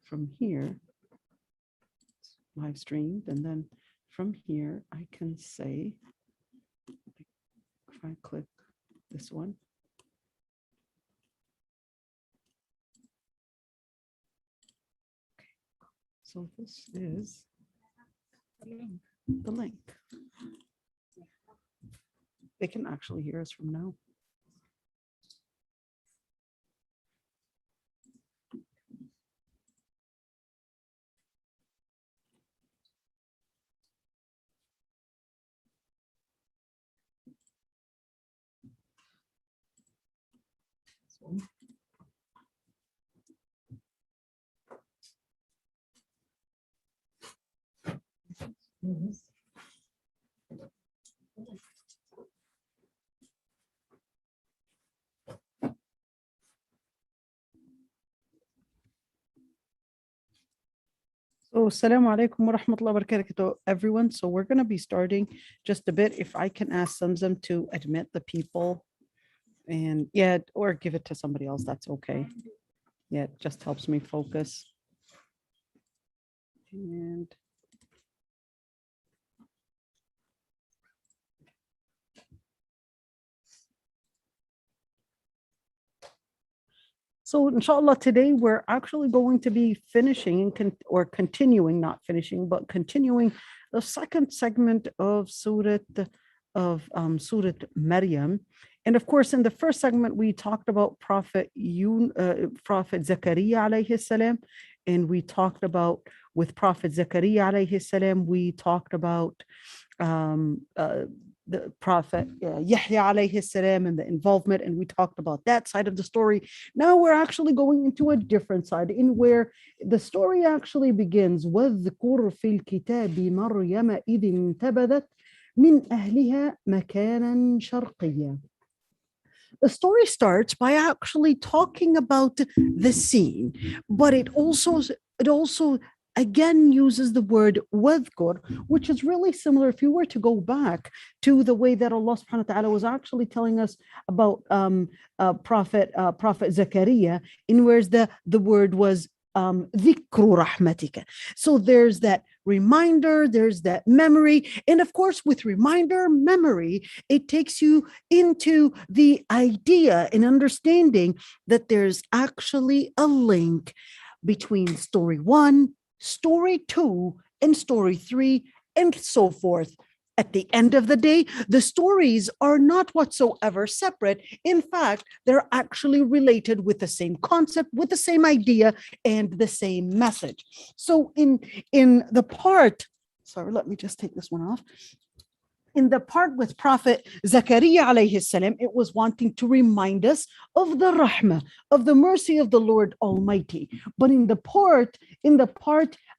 from here, live streamed, and then from here, I can say, if I click this one, okay. So this is the link. They can actually hear us from now. So, assalamu alaikum wa rahmatullahi wa barakatuh, everyone. So we're going to be starting just a bit. If I can ask Zamzam to admit the people and or give it to somebody else, that's okay. Yeah, it just helps me focus. And so inshallah, today we're actually going to be finishing or continuing, not finishing, but continuing the second segment of Surah Maryam. And of course, in the first segment, we talked about Prophet Zakaria alayhi salam, and we talked about with Prophet Zakaria alayhi salam, we talked about the Prophet Yahya alayhi salam and the involvement, and we talked about that side of the story. Now we're actually going into a different side in where the story actually begins. وَاذْكُرْ فِي الْكِتَابِ مَرْيَمَ إِذِ انْتَبَذَتْ مِنْ أَهْلِهَا مَكَانًا شَرْقِيًّا. The story starts by actually talking about the scene, but it also again uses the word wadhkur, which is really similar. If you were to go back to the way that Allah subhanahu wa ta'ala was actually telling us about Prophet Zakaria, in where the word was dhikru rahmatika. So there's that reminder, there's that memory. And of course, with reminder, memory, it takes you into the idea and understanding that there's actually a link between story 1, story 2, and story 3, and so forth. At the end of the day, the stories are not whatsoever separate. In fact, they're actually related with the same concept, with the same idea, and the same message. So in the part, sorry, let me just take this one off. In the part with Prophet Zakaria alayhi salam, it was wanting to remind us of the rahmah, of the mercy of the Lord Almighty. But in the part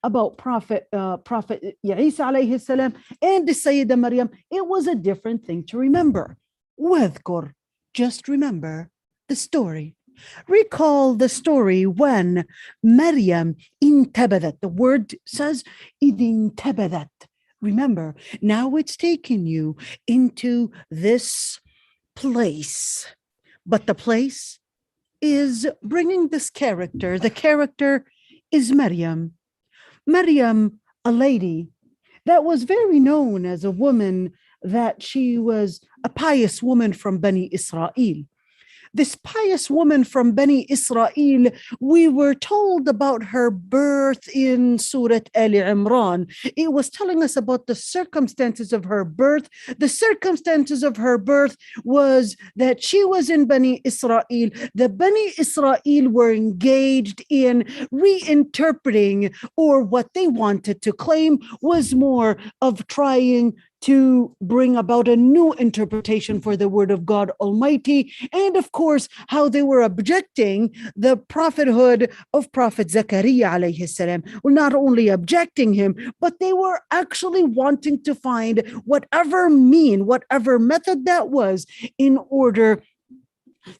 about Prophet Isa alayhi salam and the Sayyidah Maryam, it was a different thing to remember. Wadhkur, just remember the story. Recall the story when Maryam intabadat. The word says idin tabadat. Remember, now it's taken you into this place, but the place is bringing this character. The character is Maryam. Maryam, a lady that was very known as a woman, that she was a pious woman from Bani Israel. This pious woman from Bani Israel, we were told about her birth in Surah Al Imran. It was telling us about the circumstances of her birth. The circumstances of her birth was that she was in Bani Israel. The Bani Israel were engaged in reinterpreting, or what they wanted to claim was more of trying to bring about a new interpretation for the word of God Almighty. And of course, how they were objecting the prophethood of Prophet Zakaria alayhi salam. Well, not only objecting him, but they were actually wanting to find whatever method that was in order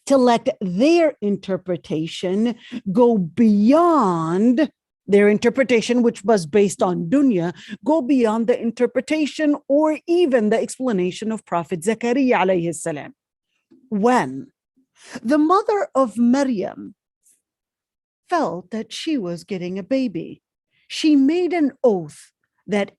to let their interpretation go beyond their interpretation, which was based on dunya, go beyond the interpretation or even the explanation of Prophet Zakaria alayhi salam. When the mother of Maryam felt that she was getting a baby. She made an oath that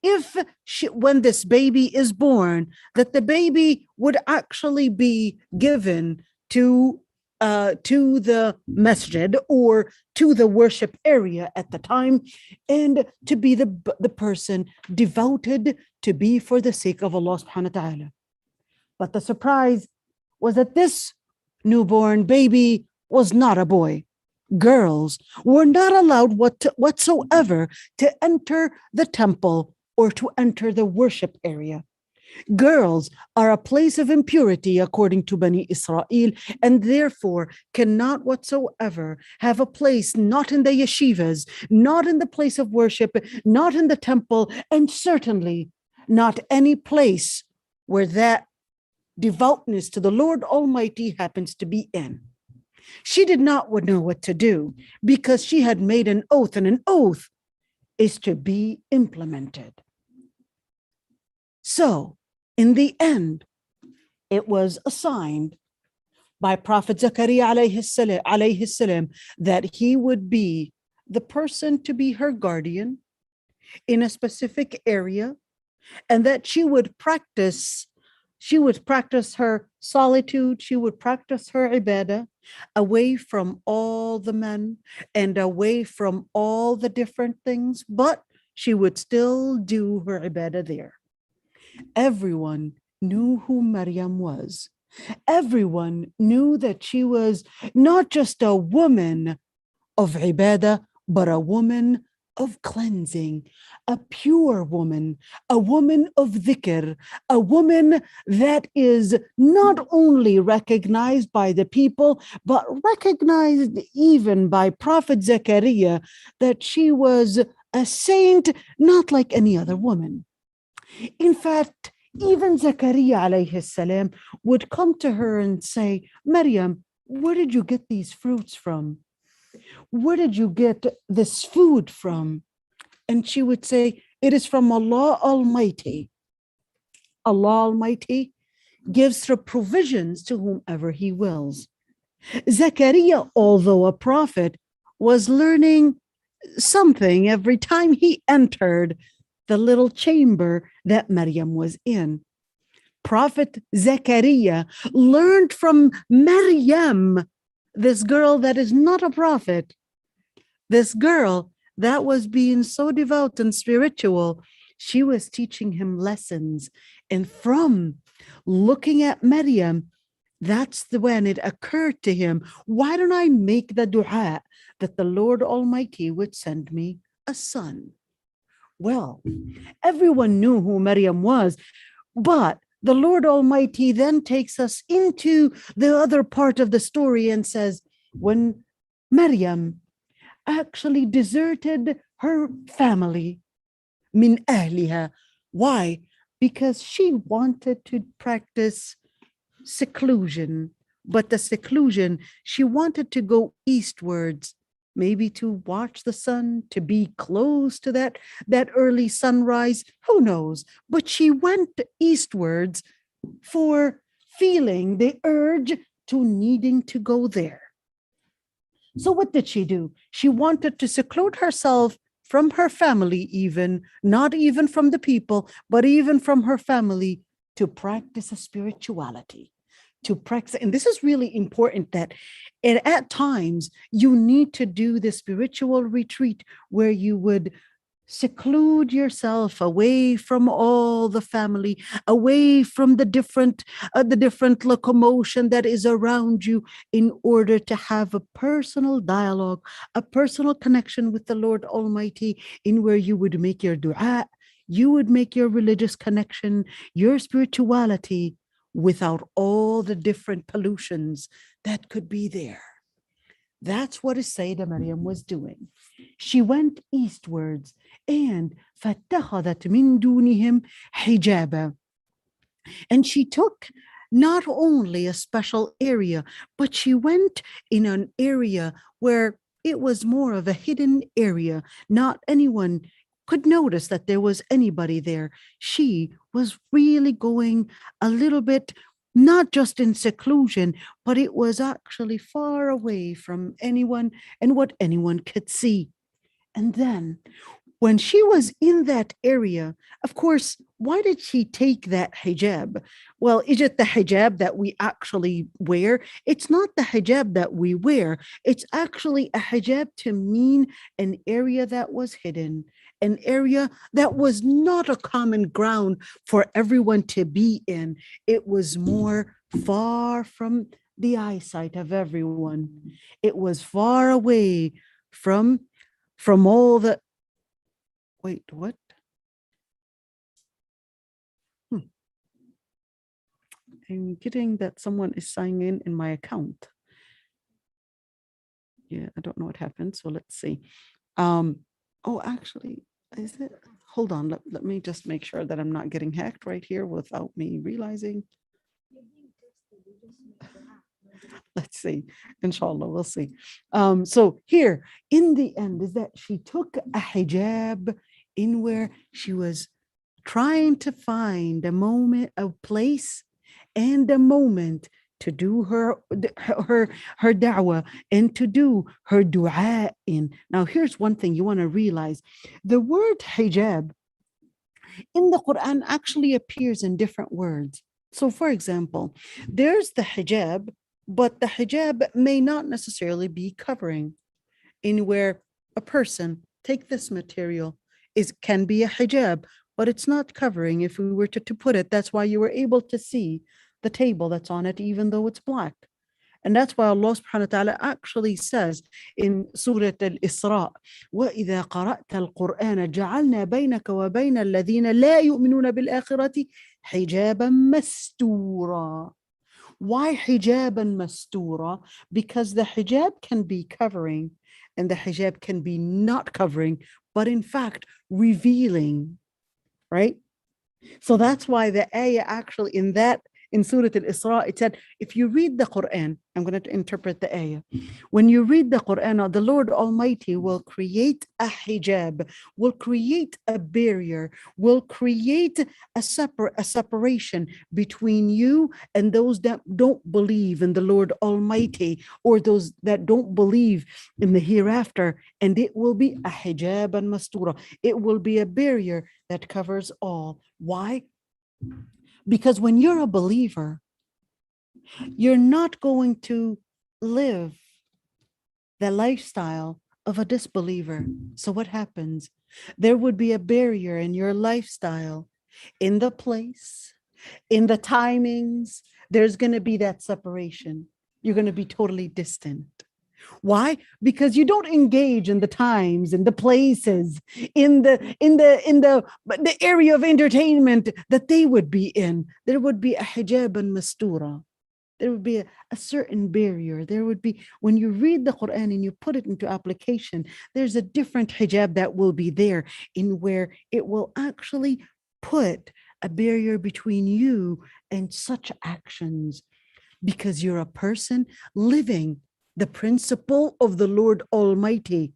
when this baby is born, that the baby would actually be given to the masjid or to the worship area at the time, and to be the person devoted to be for the sake of Allah subhanahu wa ta'ala. But the surprise was that this newborn baby was not a boy. Girls were not allowed whatsoever to enter the temple or to enter the worship area. Girls are a place of impurity according to Bani Israel, and therefore cannot whatsoever have a place, not in the yeshivas, not in the place of worship, not in the temple, and certainly not any place where that devoutness to the Lord Almighty happens to be in. She did not know what to do because she had made an oath, and an oath is to be implemented. So, in the end, it was assigned by Prophet Zakaria alayhi salam that he would be the person to be her guardian in a specific area, and that she would practice her solitude, she would practice her ibadah away from all the men and away from all the different things, but she would still do her ibadah there. Everyone knew who Maryam was. Everyone knew that she was not just a woman of ibadah, but a woman of cleansing, a pure woman, a woman of dhikr, a woman that is not only recognized by the people, but recognized even by Prophet Zakaria that she was a saint, not like any other woman. In fact, even Zakaria alayhi salam would come to her and say, Maryam, where did you get these fruits from? Where did you get this food from? And she would say, it is from Allah Almighty. Allah Almighty gives her provisions to whomever he wills. Zakaria, although a prophet, was learning something every time he entered the little chamber that Maryam was in. Prophet Zakaria learned from Maryam, this girl that is not a prophet, this girl that was being so devout and spiritual. She was teaching him lessons. And from looking at Maryam, that's when it occurred to him, why don't I make the dua that the Lord Almighty would send me a son? Well, everyone knew who Maryam was, but the Lord Almighty then takes us into the other part of the story and says, when Maryam actually deserted her family, min ahliha. Why? Because she wanted to practice seclusion, but the seclusion, she wanted to go eastwards, maybe to watch the sun, to be close to that early sunrise, who knows? But she went eastwards for feeling the urge to needing to go there. So what did she do? She wanted to seclude herself from her family, even, not even from the people, but even from her family, to practice a spirituality. To practice, and this is really important, that at times you need to do the spiritual retreat where you would seclude yourself away from all the family, away from the different locomotion that is around you, in order to have a personal dialogue, a personal connection with the Lord Almighty, in where you would make your dua, you would make your religious connection, your spirituality, without all the different pollutions that could be there. That's what Sayyidah Maryam was doing. She went eastwards, and فَاتَّخَذَتْ مِن دُونِهِمْ حِجَابًا. And she took not only a special area, but she went in an area where it was more of a hidden area. Not anyone could notice that there was anybody there. She was really going a little bit not just in seclusion, but it was actually far away from anyone and what anyone could see. And then when she was in that area, of course, why did she take that hijab? Well, is it the hijab that we actually wear? It's not the hijab that we wear. It's actually a hijab to mean an area that was hidden, an area that was not a common ground for everyone to be in. It was more far from the eyesight of everyone. It was far away from all the wait, what? I'm getting that someone is signing in my account. Yeah, I don't know what happened. So let's see. Oh, actually, is it? Hold on. Let me just make sure that I'm not getting hacked right here without me realizing. Let's see. Inshallah, we'll see. So here, in the end, is that she took a hijab in where she was trying to find a moment, a place, and a moment to do her da'wah and to do her dua in. Now, here's one thing you want to realize: the word hijab in the Quran actually appears in different words. So, for example, there's the hijab, but the hijab may not necessarily be covering. In where a person, take this material, can be a hijab, but it's not covering. If we were to put it, that's why you were able to see the table that's on it, even though it's black. And that's why Allah subhanahu wa ta'ala actually says in Surah Al-Isra, وَإِذَا قَرَأْتَ الْقُرْآنَ جَعَلْنَا بَيْنَكَ وَبَيْنَ الَّذِينَ لَا يُؤْمِنُونَ بِالْآخِرَةِ حِجَابًا مَسْتُورًا. Why hijaban mastura? Because the hijab can be covering and the hijab can be not covering, but in fact revealing, right? So that's why the ayah actually in Surah Al-Isra, it said, if you read the Quran, I'm going to interpret the ayah. When you read the Quran, the Lord Almighty will create a hijab, will create a barrier, will create a separation between you and those that don't believe in the Lord Almighty, or those that don't believe in the hereafter. And it will be a hijab and mastura. It will be a barrier that covers all. Why? Because when you're a believer, you're not going to live the lifestyle of a disbeliever. So what happens? There would be a barrier in your lifestyle, in the place, in the timings. There's going to be that separation. You're going to be totally distant. Why? Because you don't engage in the times, in the places, in the area of entertainment that they would be in. There would be a hijab and mastura. There would be a certain barrier. There would be, when you read the Quran and you put it into application, there's a different hijab that will be there, in where it will actually put a barrier between you and such actions, because you're a person living the principle of the Lord Almighty.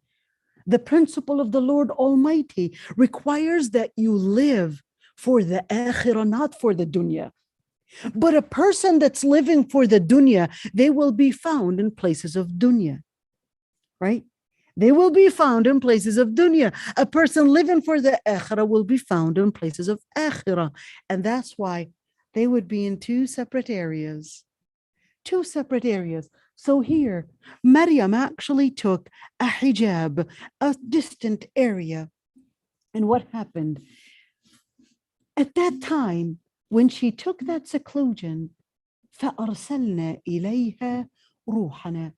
The principle of the Lord Almighty requires that you live for the akhirah, not for the dunya. But a person that's living for the dunya, they will be found in places of dunya, right? They will be found in places of dunya. A person living for the akhirah will be found in places of akhirah. And that's why they would be in two separate areas. Two separate areas. So here, Maryam actually took a hijab, a distant area. And what happened? At that time, when she took that seclusion, فَأَرْسَلْنَا إِلَيْهَا رُوحَنَا.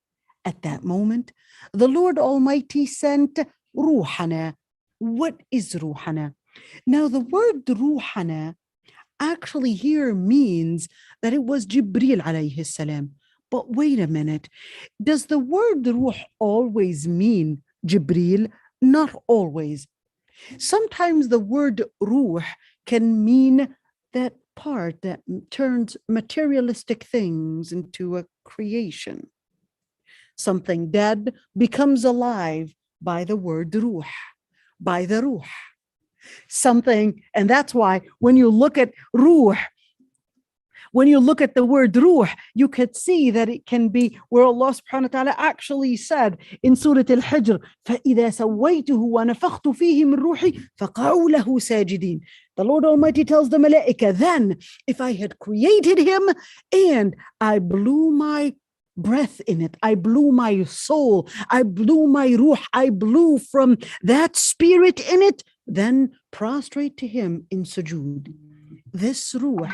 At that moment, the Lord Almighty sent ruhana. What is ruhana? Now, the word ruhana actually here means that it was Jibril alayhi salam. But wait a minute. Does the word ruh always mean Jibril? Not always. Sometimes the word ruh can mean that part that turns materialistic things into a creation. Something dead becomes alive by the word ruh, by the ruh. Something, and that's why when you look at ruh, When you look at the word ruh, you could see that it can be where Allah subhanahu wa ta'ala actually said in Surah Al-Hijr, فَإِذَا سَوَّيْتُهُ وَنَفَخْتُ فِيهِ مِنْ رُوحِي فَقَعُوا لَهُ سَاجِدِينَ. The Lord Almighty tells the malaika, then if I had created him and I blew my breath in it, I blew my soul, I blew my ruh, I blew from that spirit in it, then prostrate to him in sujood. This ruh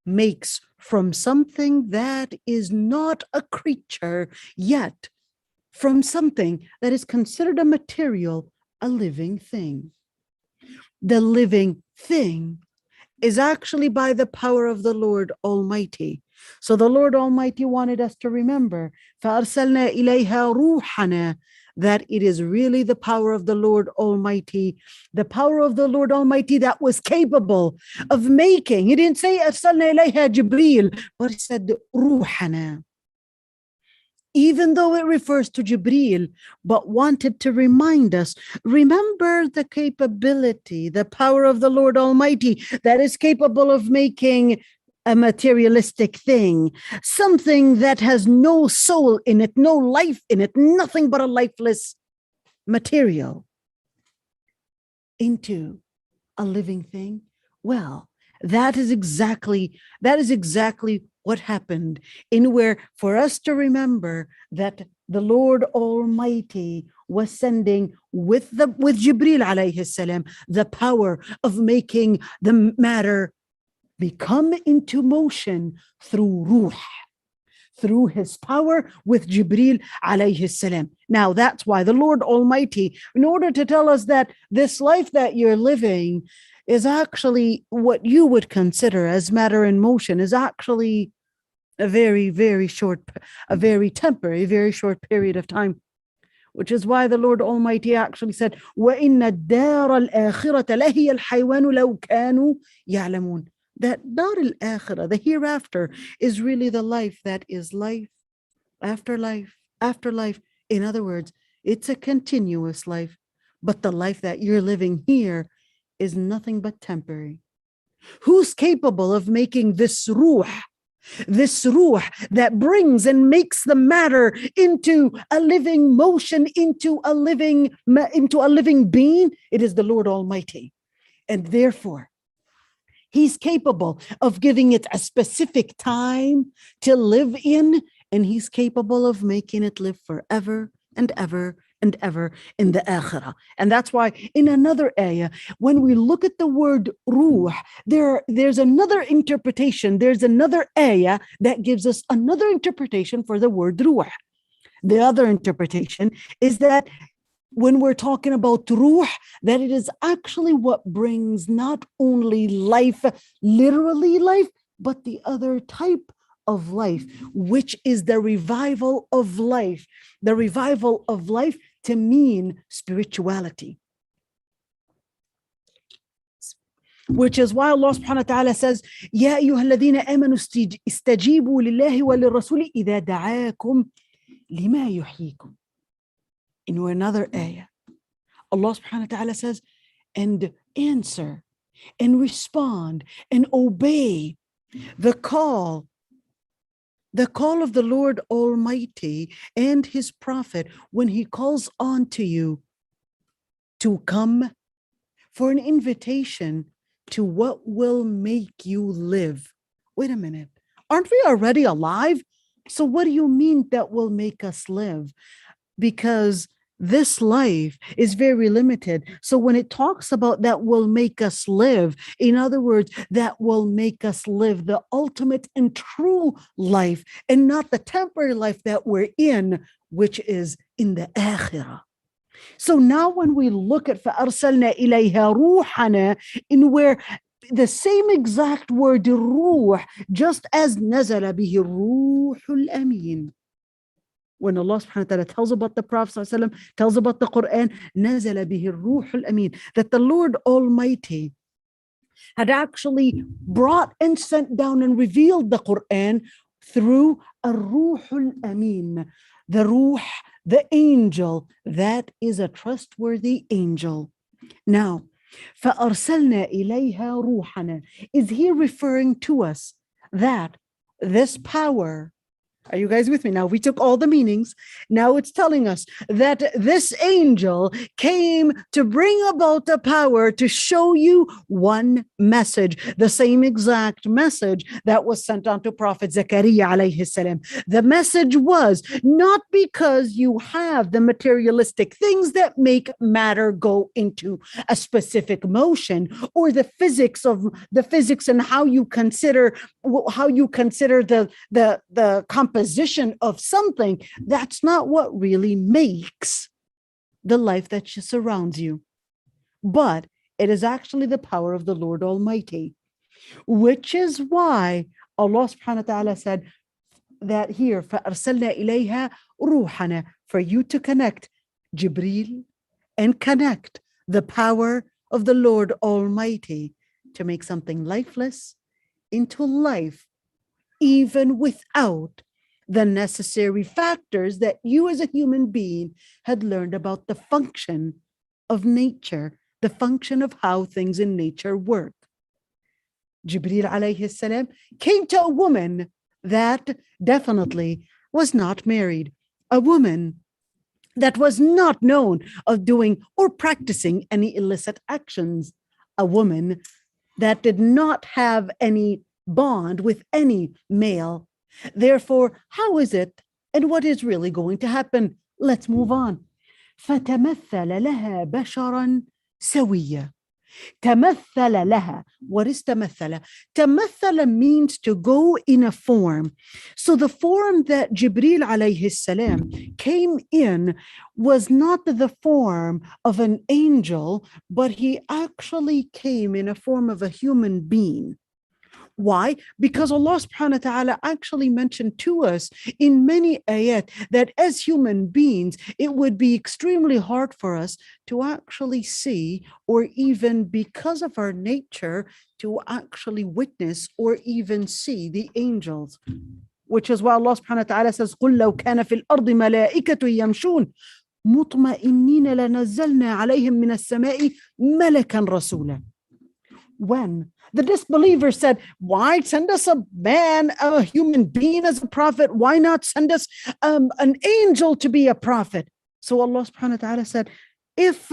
makes from something that is not a creature, yet from something that is considered a material, a living thing. The living thing is actually by the power of the Lord Almighty. So the Lord Almighty wanted us to remember, فَأَرْسَلْنَا إِلَيْهَا رُوحَنَا, that it is really the power of the Lord Almighty, the power of the Lord Almighty that was capable of making. He didn't say أَرْسَلْنَا إِلَيْهَا جِبْرِيل, but he said رُوحَنَا. Even though it refers to Jibreel, but wanted to remind us, remember the capability, the power of the Lord Almighty that is capable of making a materialistic thing, something that has no soul in it, no life in it, nothing but a lifeless material, into a living thing. Well, that is exactly what happened, in where for us to remember that the Lord Almighty was sending with Jibreel alayhi salam the power of making the matter become into motion through ruh, through his power with Jibreel alayhi salam. Now that's why the Lord Almighty, in order to tell us that this life that you're living is actually what you would consider as matter in motion, is actually a very, very short, a very temporary, very short period of time. Which is why the Lord Almighty actually said, وَإِنَّ الدَّارَ الْآخِرَةَ لَهِيَ الْحَيْوَانُ لَوْ كَانُوا يَعْلَمُونَ. That dar al-akhirah, the hereafter, is really the life that is life after life after life. In other words, it's a continuous life, but the life that you're living here is nothing but temporary. Who's capable of making this ruh that brings and makes the matter into a living motion, into a living being? It is the Lord Almighty. And therefore, he's capable of giving it a specific time to live in, and he's capable of making it live forever and ever and ever in the akhirah. And that's why in another ayah, when we look at the word ruh, there's another interpretation. There's another ayah that gives us another interpretation for the word ruh. The other interpretation is that when we're talking about ruh, that it is actually what brings not only life, literally life, but the other type of life, which is the revival of life. The revival of life to mean spirituality. Which is why Allah subhanahu wa ta'ala says, يَا أَيُّهَا الَّذِينَ آمَنُوا اسْتَجِيبُوا لِلَّهِ وَلِلرَّسُولِ إِذَا دَعَاكُمْ لِمَا يُحْيِيكُمْ. In another ayah, Allah subhanahu wa ta'ala says, and answer and respond and obey the call of the Lord Almighty and his prophet when he calls on to you to come for an invitation to what will make you live. Wait a minute, aren't we already alive? So what do you mean that will make us live? Because this life is very limited. So when it talks about that will make us live, in other words, that will make us live the ultimate and true life, and not the temporary life that we're in, which is in the akhirah. So now when we look at فَأَرْسَلْنَا إِلَيْهَا رُوحَنَا, in where the same exact word ruh, just as نَزَلَ بِهِ الرُّوحُ الْأَمِينُ. When Allah subhanahu wa ta'ala tells about the Prophet tells about the Quran, نَزَلَ بِهِ الرُّوحُ الْأَمِينُ, that the Lord Almighty had actually brought and sent down and revealed the Quran through الرُّوحُ الْأَمِينُ, the ruh, the angel that is a trustworthy angel. Now, فَأَرْسَلْنَا إِلَيْهَا رُوحَنَا, is here referring to us that this power, are you guys with me? Now we took all the meanings. Now it's telling us that this angel came to bring about the power to show you one message, the same exact message that was sent on to Prophet Zakaria alayhi salam. The message was not because you have the materialistic things that make matter go into a specific motion, or the physics and how you consider the composition of something. That's not what really makes the life that surrounds you. But it is actually the power of the Lord Almighty, which is why Allah subhanahu wa ta'ala said that here, فَأَرْسَلْنَا إِلَيْهَا رُوحَنَا, for you to connect Jibreel and connect the power of the Lord Almighty to make something lifeless into life, even without the necessary factors that you as a human being had learned about the function of nature, the function of how things in nature work. Jibreel alayhi salam came to a woman that definitely was not married, a woman that was not known of doing or practicing any illicit actions, a woman that did not have any bond with any male. Therefore, how is it and what is really going to happen? Let's move on. فتمثل لها بشرا سويا. تمثل لها. What is تمثل? تمثل means to go in a form. So the form that Jibreel alayhi salam came in was not the form of an angel, but he actually came in a form of a human being. Why? Because Allah subhanahu wa ta'ala actually mentioned to us in many ayat that as human beings, it would be extremely hard for us to actually see, or even because of our nature, to actually witness or even see the angels. Which is why Allah subhanahu wa ta'ala says, قُلْ لَوْ كَانَ فِي الْأَرْضِ مَلَائِكَةٌ يَمْشُونَ مُطْمَئِنِّينَ لَنَزَّلْنَا عَلَيْهِمْ مِنَ السَّمَاءِ مَلَكًا رَسُولًا. When the disbelievers said, why send us a man, a human being as a prophet? Why not send us an angel to be a prophet? So Allah subhanahu wa ta'ala said, if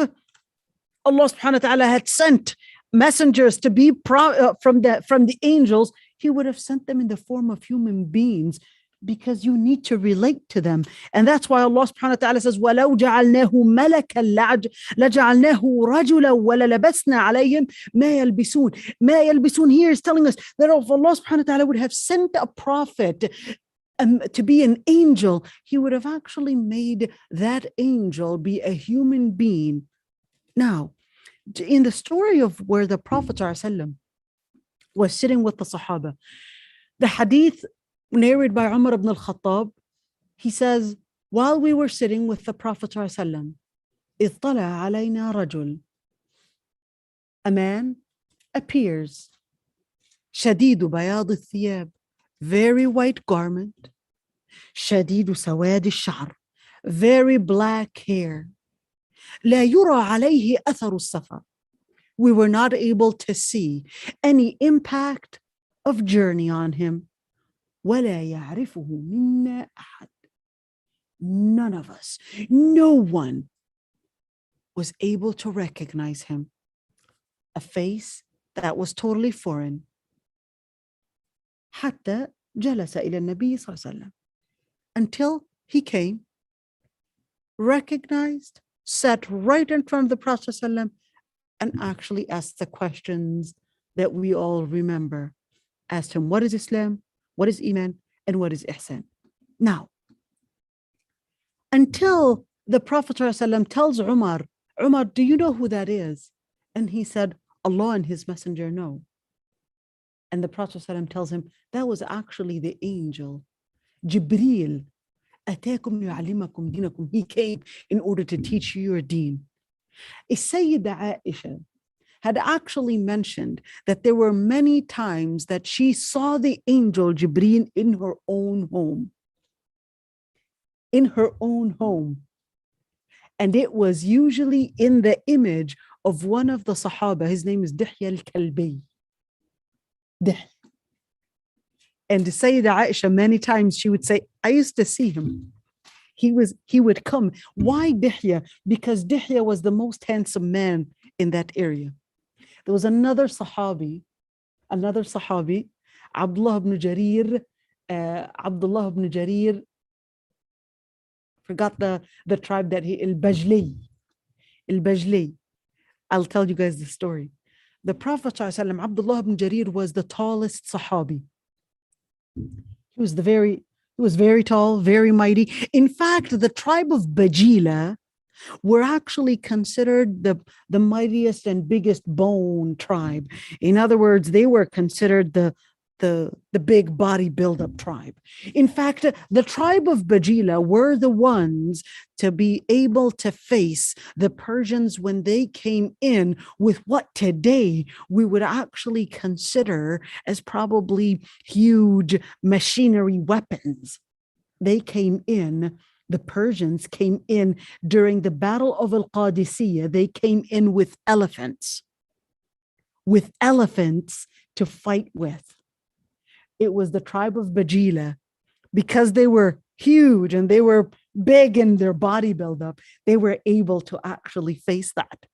Allah subhanahu wa ta'ala had sent messengers to be from the angels, he would have sent them in the form of human beings, because you need to relate to them. And that's why Allah subhanahu wa ta'ala says, وَلَوْ جَعَلْنَاهُ مَلَكًا لَجَعَلْنَاهُ رَجُلًا وَلَلَبَسْنَا عَلَيْهِمْ مَا يَلْبِسُونَ. مَا يَلْبِسُونَ here is telling us that if Allah subhanahu wa ta'ala would have sent a prophet to be an angel, he would have actually made that angel be a human being. Now, in the story of where the Prophet ﷺ was sitting with the Sahaba, the hadith narrated by Umar ibn al-Khattab, he says, while we were sitting with the Prophet ﷺ, إِذْ طَلَعَ عَلَيْنَا رَجُلٌ, a man appears, شَدِيدُ بَيَاضِ الثِّيَابِ, very white garment, شَدِيدُ سَوَادِ الشَّعْرِ, very black hair, لَا يُرَى عَلَيْهِ أَثَرُ السَّفَرِ. We were not able to see any impact of journey on him. وَلَا يَعْرِفُهُ مِنَّا أَحَدٌ. None of us, no one was able to recognize him. A face that was totally foreign. حتى جلس إلى النبي صلى الله عليه وسلم. Until he came, recognized, sat right in front of the Prophet صلى الله عليه وسلم, and actually asked the questions that we all remember. Asked him, what is Islam? What is Iman? And what is Ihsan? Now, until the Prophet ﷺ tells Umar, Umar, do you know who that is? And he said, Allah and his messenger know. And the Prophet ﷺ tells him, that was actually the angel, Jibreel. أتاكم يعلمكم دينكم. He came in order to teach you your deen. Sayyida Aisha had actually mentioned that there were many times that she saw the angel Jibreel in her own home. In her own home. And it was usually in the image of one of the Sahaba. His name is Dihya al-Kalbi. And Sayyidah Aisha, many times she would say, I used to see him. He would come. Why Dihya? Because Dihya was the most handsome man in that area. There was another Sahabi, Abdullah ibn Jarir, forgot the tribe that Al-Bajli. I'll tell you guys the story. The Prophet ﷺ, Abdullah ibn Jarir, was the tallest Sahabi. He was very tall, very mighty. In fact, the tribe of Bajila were actually considered the mightiest and biggest bone tribe. In other words, they were considered the big body buildup tribe. In fact, the tribe of Bajila were the ones to be able to face the Persians when they came in with what today we would actually consider as probably huge machinery weapons. They came in. The Persians came in during the Battle of Al-Qadisiyah. They came in with elephants to fight with. It was the tribe of Bajila. Because they were huge and they were big in their body buildup, they were able to actually face that.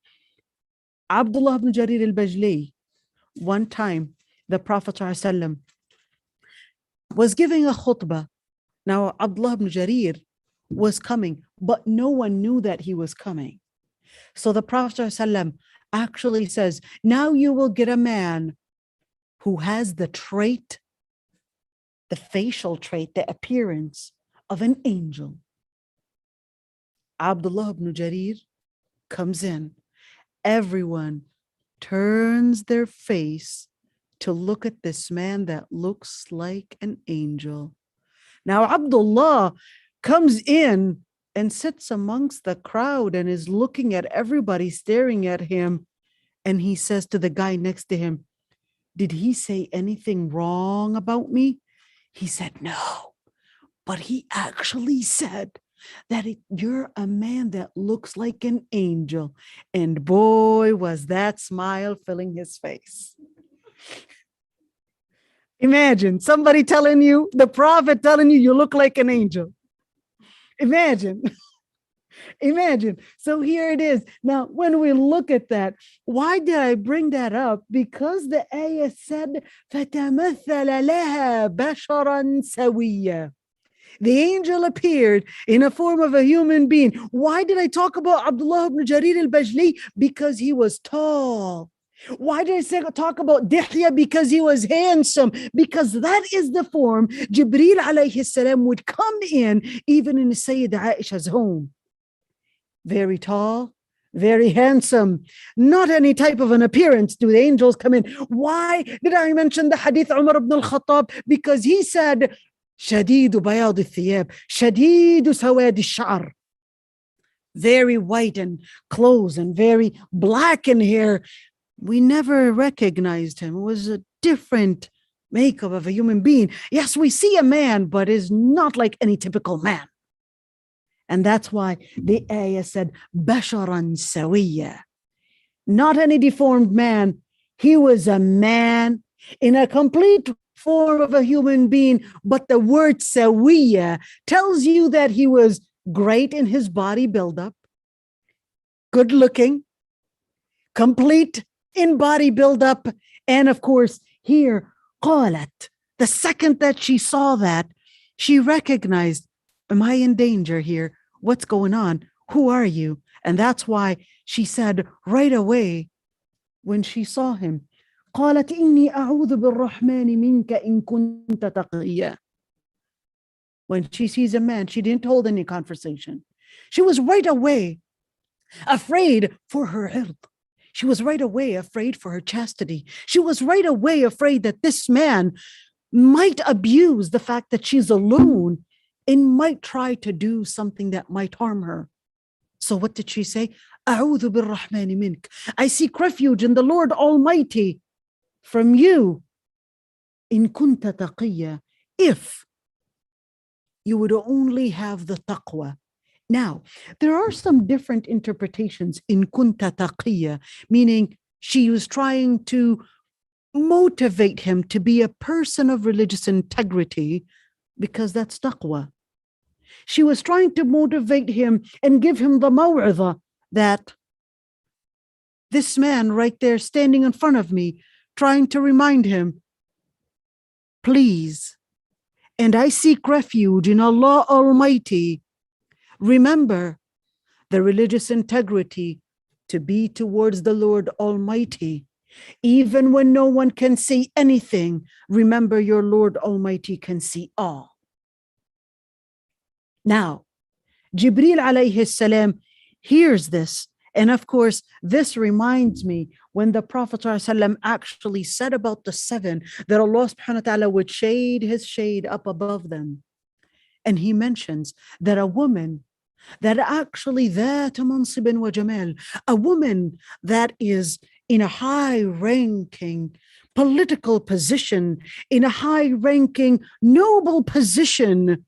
Abdullah ibn Jarir al-Bajli, one time the Prophet ﷺ was giving a khutbah. Now Abdullah ibn Jarir was coming, but no one knew that he was coming. So the Prophet ﷺ actually says, now you will get a man who has the trait, the facial trait, the appearance of an angel. Abdullah ibn Jarir comes in. Everyone turns their face to look at this man that looks like an angel. Now Abdullah comes in and sits amongst the crowd and is looking at everybody staring at him. And he says to the guy next to him, did he say anything wrong about me? He said, no, but he actually said that you're a man that looks like an angel. And boy, was that smile filling his face. Imagine somebody telling you, the Prophet telling you, you look like an angel. Imagine. So here it is. Now, when we look at that, why did I bring that up? Because the ayah said, فَتَمَثَّلَ لَهَا بَشَرًا سَوِيًّا. The angel appeared in a form of a human being. Why did I talk about Abdullah ibn Jarir al-Bajli? Because he was tall. Why did I talk about Dihya? Because he was handsome. Because that is the form Jibreel alayhi salam would come in, even in Sayyidah Aisha's home. Very tall, very handsome. Not any type of an appearance do the angels come in. Why did I mention the hadith Umar ibn al-Khattab? Because he said, شديد بياض الثياب شديد سواد الشعر. Very white in clothes and very black in hair. We never recognized him. It was a different makeup of a human being. Yes, we see a man, but is not like any typical man. And that's why the ayah said, Basharan Sawiya. Not any deformed man. He was a man in a complete form of a human being. But the word Sawiya tells you that he was great in his body buildup, good looking, complete in body buildup. And of course, here, qalat, the second that she saw that, she recognized, am I in danger here? What's going on? Who are you? And that's why she said right away when she saw him, قالت إني أعوذ بالرحمن منك إن كنت تقيا. When she sees a man, she didn't hold any conversation. She was right away afraid for her ird. She was right away afraid for her chastity. She was right away afraid that this man might abuse the fact that she's alone and might try to do something that might harm her. So what did she say? أعوذ بالرحمن منك. I seek refuge in the Lord Almighty from you. إن كنت تقيا. If you would only have the taqwa. Now, there are some different interpretations in kunta taqiyya, meaning she was trying to motivate him to be a person of religious integrity, because that's taqwa. She was trying to motivate him and give him the maw'idha that this man right there standing in front of me, trying to remind him, please, and I seek refuge in Allah Almighty. Remember the religious integrity to be towards the Lord Almighty. Even when no one can see anything, remember your Lord Almighty can see all. Now, Jibreel alayhi salam hears this. And of course, this reminds me when the Prophet ﷺ actually said about the seven that Allah subhanahu wa ta'ala would shade his shade up above them. And he mentions that a woman that actually ذات منصب وجمال, a woman that is in a high-ranking political position, in a high-ranking noble position,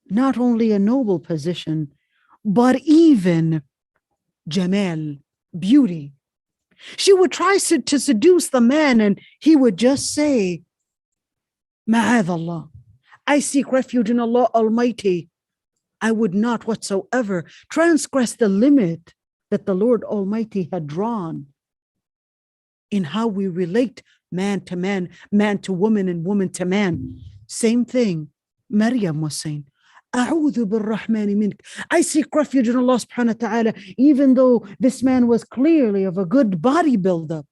not only a noble position, but even Jamal, beauty. She would try to seduce the man, and he would just say, Ma'adh Allah, I seek refuge in Allah Almighty. I would not whatsoever transgress the limit that the Lord Almighty had drawn in how we relate man to man, man to woman, and woman to man. Same thing Maryam was saying. أعوذ بالرحمن منك. I seek refuge in Allah subhanahu wa ta'ala, even though this man was clearly of a good body buildup.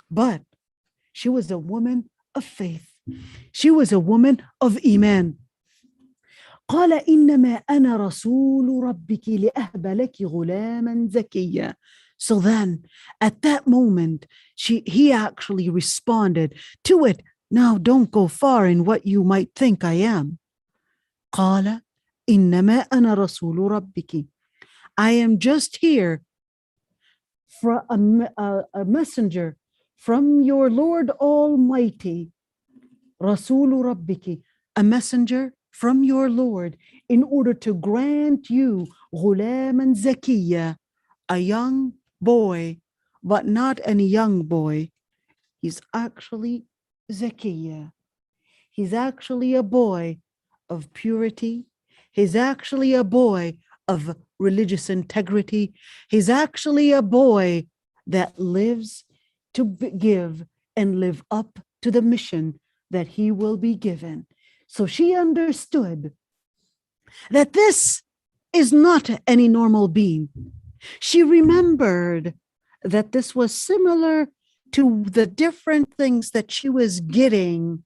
But she was a woman of faith. She was a woman of iman. قال إنما أنا رسول ربك لأهب لك غلاما زكيا. So then, at that moment, he actually responded to it. Now, don't go far in what you might think I am. قال إنما أنا رسول ربك. I am just here for a messenger from your Lord Almighty. رسول ربك, a messenger from your Lord, in order to grant you غلاما زكيا, a young boy, but not any young boy. He's actually Zakiya. He's actually a boy of purity. He's actually a boy of religious integrity. He's actually a boy that lives to give and live up to the mission that he will be given. So she understood that this is not any normal being. She remembered that this was similar to the different things that she was getting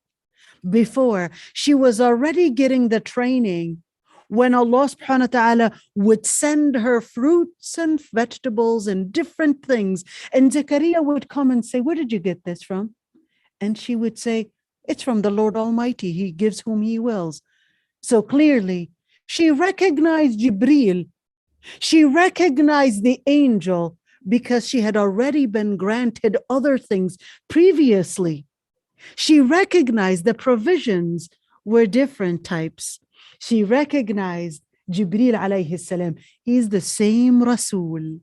before. She was already getting the training when Allah subhanahu wa ta'ala would send her fruits and vegetables and different things. And Zakaria would come and say, where did you get this from? And she would say, it's from the Lord Almighty. He gives whom he wills. So clearly, she recognized Jibreel. She recognized the angel because she had already been granted other things previously. She recognized the provisions were different types. She recognized Jibreel alayhi salam. He's the same Rasul.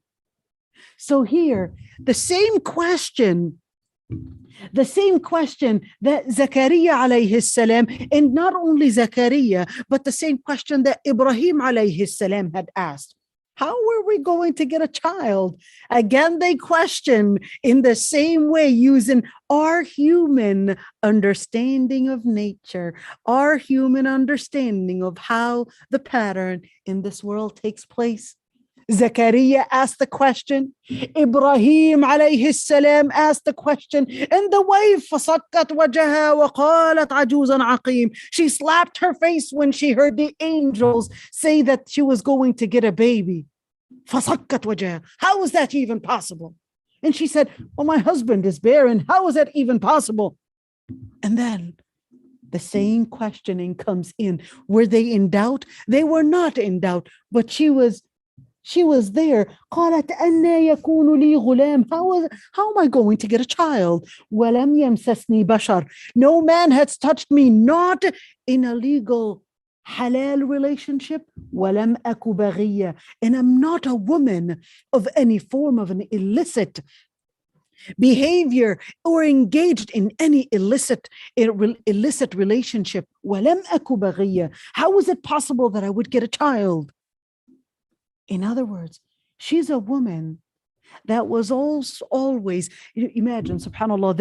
So here, the same question that Zakaria alayhi salam, and not only Zakaria, but the same question that Ibrahim alayhi salam had asked. How are we going to get a child? Again, they question in the same way, using our human understanding of nature, our human understanding of how the pattern in this world takes place. Zakaria asked the question. Ibrahim alayhi salam asked the question. And the wife, فَصَكَّتْ وَجَهَا وَقَالَتْ عَجُوزًا عَقِيمٌ. She slapped her face when she heard the angels say that she was going to get a baby. فَصَكَّتْ وَجَهَا. How is that even possible? And she said, well, my husband is barren. How is that even possible? And then the same questioning comes in. Were they in doubt? They were not in doubt, but she was there. قالت أَنَّى يَكُونُ لِي غُلَامٌ. How am I going to get a child? وَلَمْ يَمْسَسْنِي بَشَرٌ. No man has touched me, not in a legal halal relationship. وَلَمْ أَكُ بَغِيًّا. And I'm not a woman of any form of an illicit behavior or engaged in any illicit relationship. وَلَمْ أَكُ بَغِيًّا. How is it possible that I would get a child? In other words, she's a woman that was also always, imagine, subhanAllah,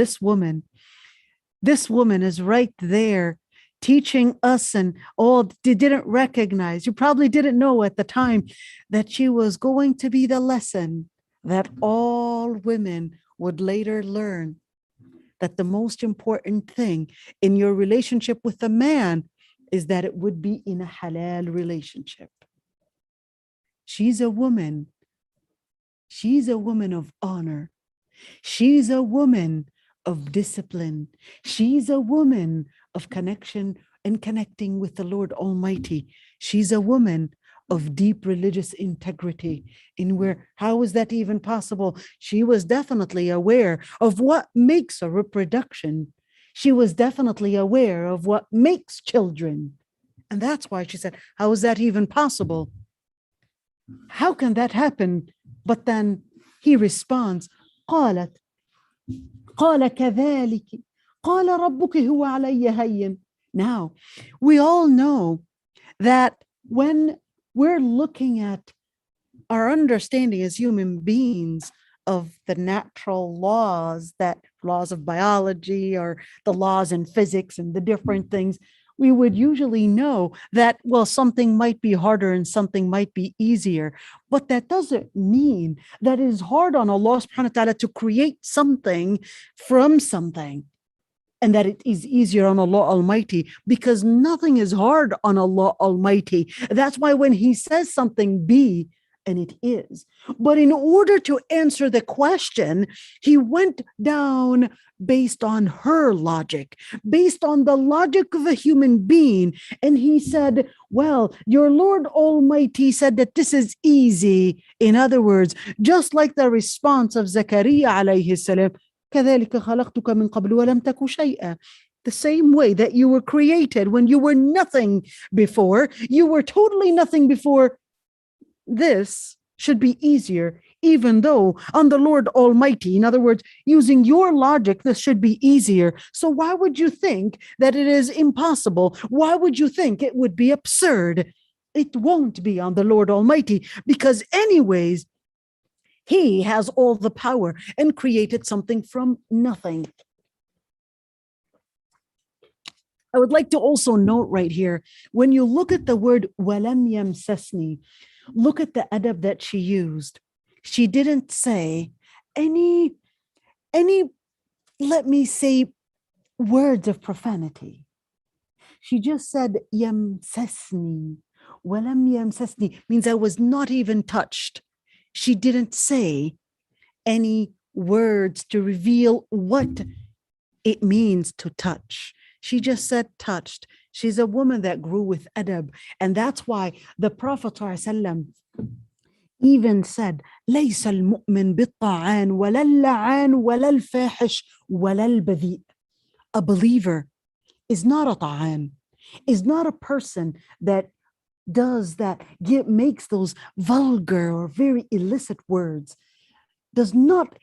this woman is right there teaching us, and all didn't recognize, you probably didn't know at the time, that she was going to be the lesson that all women would later learn, that the most important thing in your relationship with a man is that it would be in a halal relationship. She's a woman. She's a woman of honor. She's a woman of discipline. She's a woman of connection and connecting with the Lord Almighty. She's a woman of deep religious integrity. In where, how is that even possible? She was definitely aware of what makes a reproduction. She was definitely aware of what makes children. And that's why she said, how is that even possible? How can that happen? But then he responds, قال كذلك قال ربك هو علي هين. Now, we all know that when we're looking at our understanding as human beings of the natural laws, that laws of biology or the laws in physics and the different things, we would usually know that, well, something might be harder and something might be easier. But that doesn't mean that it is hard on Allah subhanahu wa ta'ala to create something from something, and that it is easier on Allah Almighty, because nothing is hard on Allah Almighty. That's why when he says something be, and it is. But in order to answer the question, he went down based on her logic, based on the logic of a human being. And he said, well, your Lord Almighty said that this is easy. In other words, just like the response of Zakaria alayhi salam, كذلك خلقتك من قبل ولم تك شيئا. The same way that you were created when you were nothing before, you were totally nothing before. This should be easier, even though on the Lord Almighty, in other words, using your logic, this should be easier. So why would you think that it is impossible? Why would you think it would be absurd? It won't be on the Lord Almighty, because anyways, he has all the power and created something from nothing. I would like to also note right here, when you look at the word وَلَمْ يَمْسَسْنِي, look at the adab that she used. She didn't say any, let me say, words of profanity. She just said يَمْسَسْنِي. وَلَمْ يَمْسَسْنِي means I was not even touched. She didn't say any words to reveal what it means to touch. She just said touched. She's a woman that grew with adab. And that's why the Prophet ﷺ even said, ليس المؤمن بالطعان ولا اللعان ولا الفاحش ولا البذيء. A believer is not a ta'an, is not a person that does that, makes those vulgar or very illicit words, is not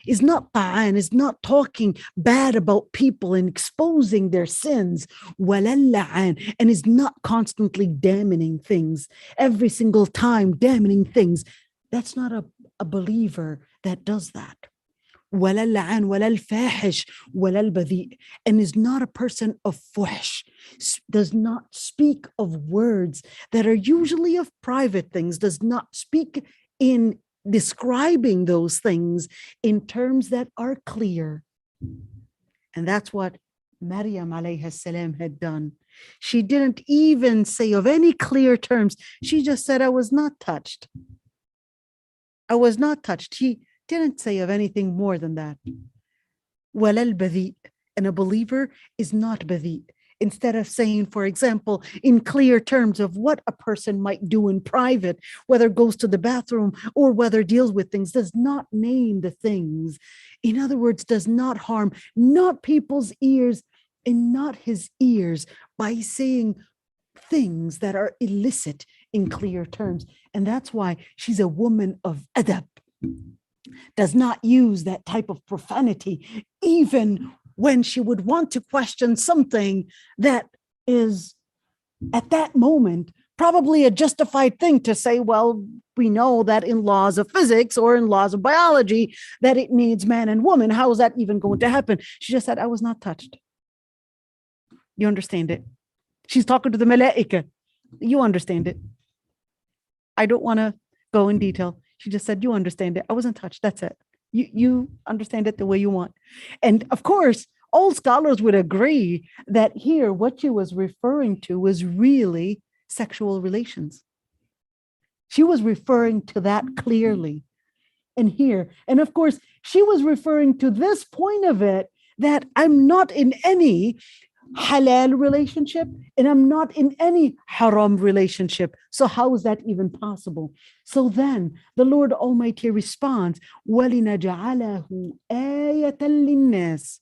ta'an, is not talking bad about people and exposing their sins, وَلَلَّعَان, and is not constantly damning things, every single time damning things. That's not a believer that does that. وَلَا اللَّعَانُ وَلَا الْفَاحِشُ وَلَا الْبَذِيءُ, and is not a person of fuhsh, does not speak of words that are usually of private things, does not speak in describing those things in terms that are clear. And that's what Maryam alayhi salam had done. She didn't even say of any clear terms. She just said, I was not touched. I was not touched. He didn't say of anything more than that. وَلَا الْبَذِيء, and a believer is not badhi. Instead of saying, for example, in clear terms of what a person might do in private, whether goes to the bathroom or whether deals with things, does not name the things. In other words, does not harm, not people's ears and not his ears by saying things that are illicit in clear terms. And that's why she's a woman of adab. does not use that type of profanity, even when she would want to question something that is at that moment probably a justified thing to say. Well, we know that in laws of physics or in laws of biology that it needs man and woman. How is that even going to happen? She just said, I was not touched. You understand it? She's talking to the malaika. You understand it. I don't want to go in detail. She just said, you understand it. I wasn't touched. That's it. You understand it the way you want. And of course, all scholars would agree that here what she was referring to was really sexual relations. She was referring to that clearly. And here, and of course, she was referring to this point of it, that I'm not in any halal relationship and I'm not in any haram relationship. So how is that even possible? So then the Lord Almighty responds, وَلِنَجْعَلَهُ آيَةً لِلنَّاسِ.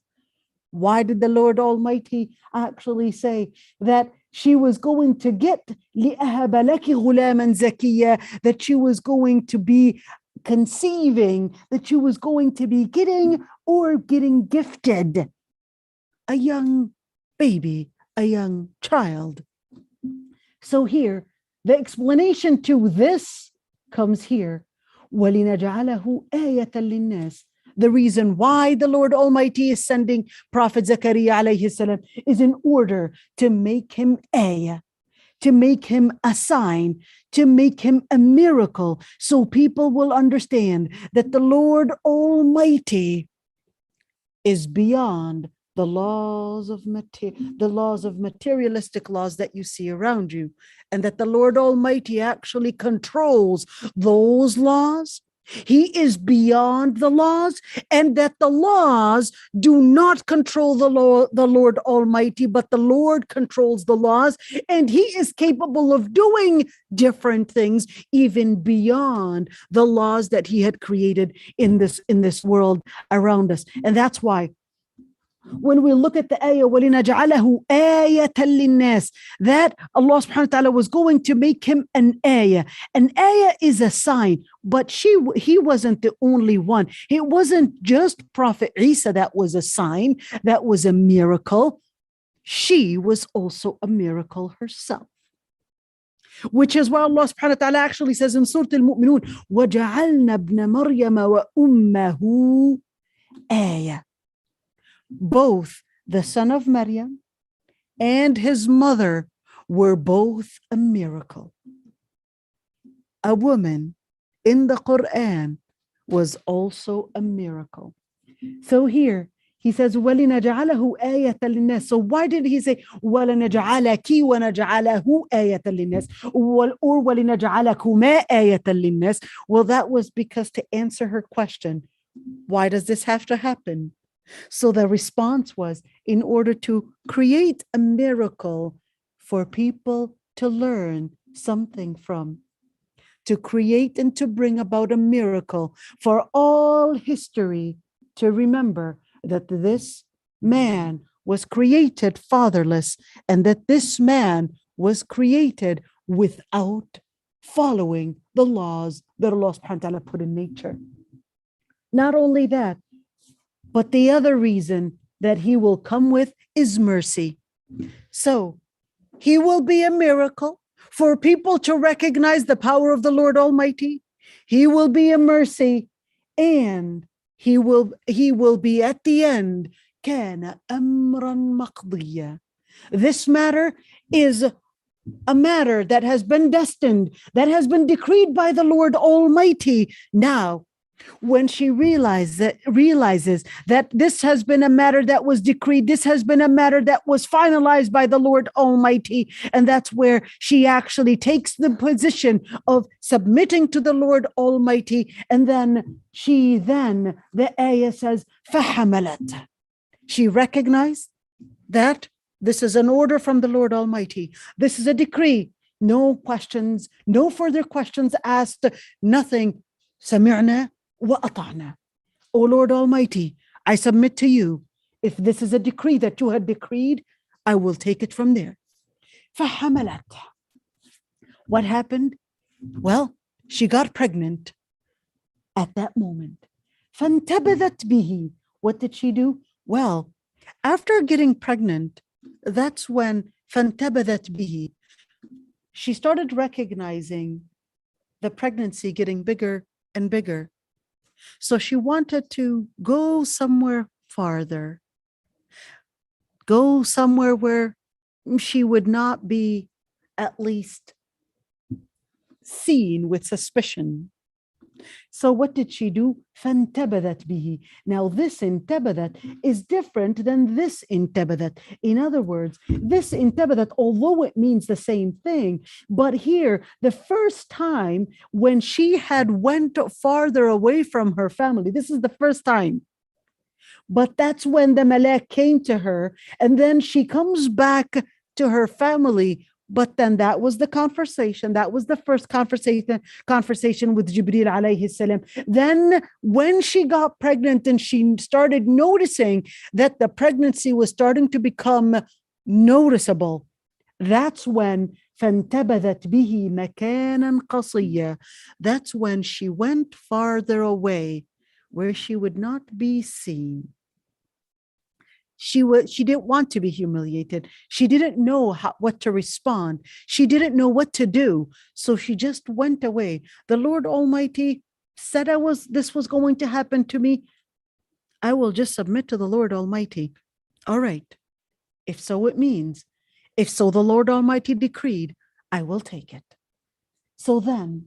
Why did the Lord Almighty actually say that she was going to get لِأَهَبَ لَكِ غُلَامًا زَكِيًّا, that she was going to be conceiving, that she was going to be getting or getting gifted a young baby, a young child. So here, the explanation to this comes here. وَلِنَجْعَلَهُ آيَةً لِلنَّاسِ. The reason why the Lord Almighty is sending Prophet Zakaria alayhi salam is in order to make him ayah, to make him a sign, to make him a miracle, so people will understand that the Lord Almighty is beyond the laws of materialistic laws that you see around you, and that the Lord Almighty actually controls those laws. He is beyond the laws, and that the laws do not control the Lord Almighty, but the Lord controls the laws, and he is capable of doing different things even beyond the laws that he had created in this world around us. And that's why when we look at the ayah, وَلِنَجْعَلَهُ آيَةً لِلنَّاسِ, that Allah subhanahu wa ta'ala was going to make him an ayah. An ayah is a sign, but he wasn't the only one. It wasn't just Prophet Isa that was a sign, that was a miracle. She was also a miracle herself. Which is why Allah subhanahu wa ta'ala actually says in Surah Al Mu'minun, وَجَعَلْنَا ابْنَ مَرْيَمَ وَأُمَّهُ آيَةً. Both the son of Maryam and his mother were both a miracle. A woman in the Quran was also a miracle. So here he says, وَلِنَجْعَلَهُ آيَةً لِلنَّاسِ. So why did he say, وَلَنَجْعَلَكِ وَنَجْعَلَهُ آيَةً لِلنَّاسِ, or وَلِنَجْعَلَكُمَا آيَةً لِلنَّاسِ? Well, that was because to answer her question, why does this have to happen? So the response was, in order to create a miracle for people to learn something from, to create and to bring about a miracle for all history to remember that this man was created fatherless, and that this man was created without following the laws that Allah subhanahu wa ta'ala put in nature. Not only that, but the other reason that he will come with is mercy. So he will be a miracle for people to recognize the power of the Lord Almighty. He will be a mercy, and he will be at the end. كَانَ أَمْرًا مَقْضِيًّا. This matter is a matter that has been destined, that has been decreed by the Lord Almighty. Now, when she realizes that this has been a matter that was decreed, this has been a matter that was finalized by the Lord Almighty, and that's where she actually takes the position of submitting to the Lord Almighty. And then the ayah says, فَحَمَلَتْ. She recognized that this is an order from the Lord Almighty. This is a decree. No questions, no further questions asked, nothing. سَمِعْنَا وَأَطَعْنَا. O Lord Almighty, I submit to you. If this is a decree that you had decreed, I will take it from there. فَحَمَلَتْ. What happened? Well, she got pregnant at that moment. فانتبذت به. What did she do? Well, after getting pregnant, that's when فانتبذت به. She started recognizing the pregnancy getting bigger and bigger. So she wanted to go somewhere farther, go somewhere where she would not be at least seen with suspicion. So what did she do? فانتبذت به. Now this انتبذت is different than this انتبذت. In other words, this انتبذت, although it means the same thing, but here the first time when she had went farther away from her family, this is the first time. But that's when the malak came to her, and then she comes back to her family. But then that was the conversation. That was the first conversation with Jibril alayhi salam. Then when she got pregnant and she started noticing that the pregnancy was starting to become noticeable, that's when فانتبذت به مكانا قصيا. That's when she went farther away where she would not be seen. She didn't want to be humiliated. She didn't know what to respond. She didn't know what to do. So she just went away. The Lord Almighty said this was going to happen to me. I will just submit to the Lord Almighty. All right. If so it means, if so the Lord Almighty decreed, I will take it. So then,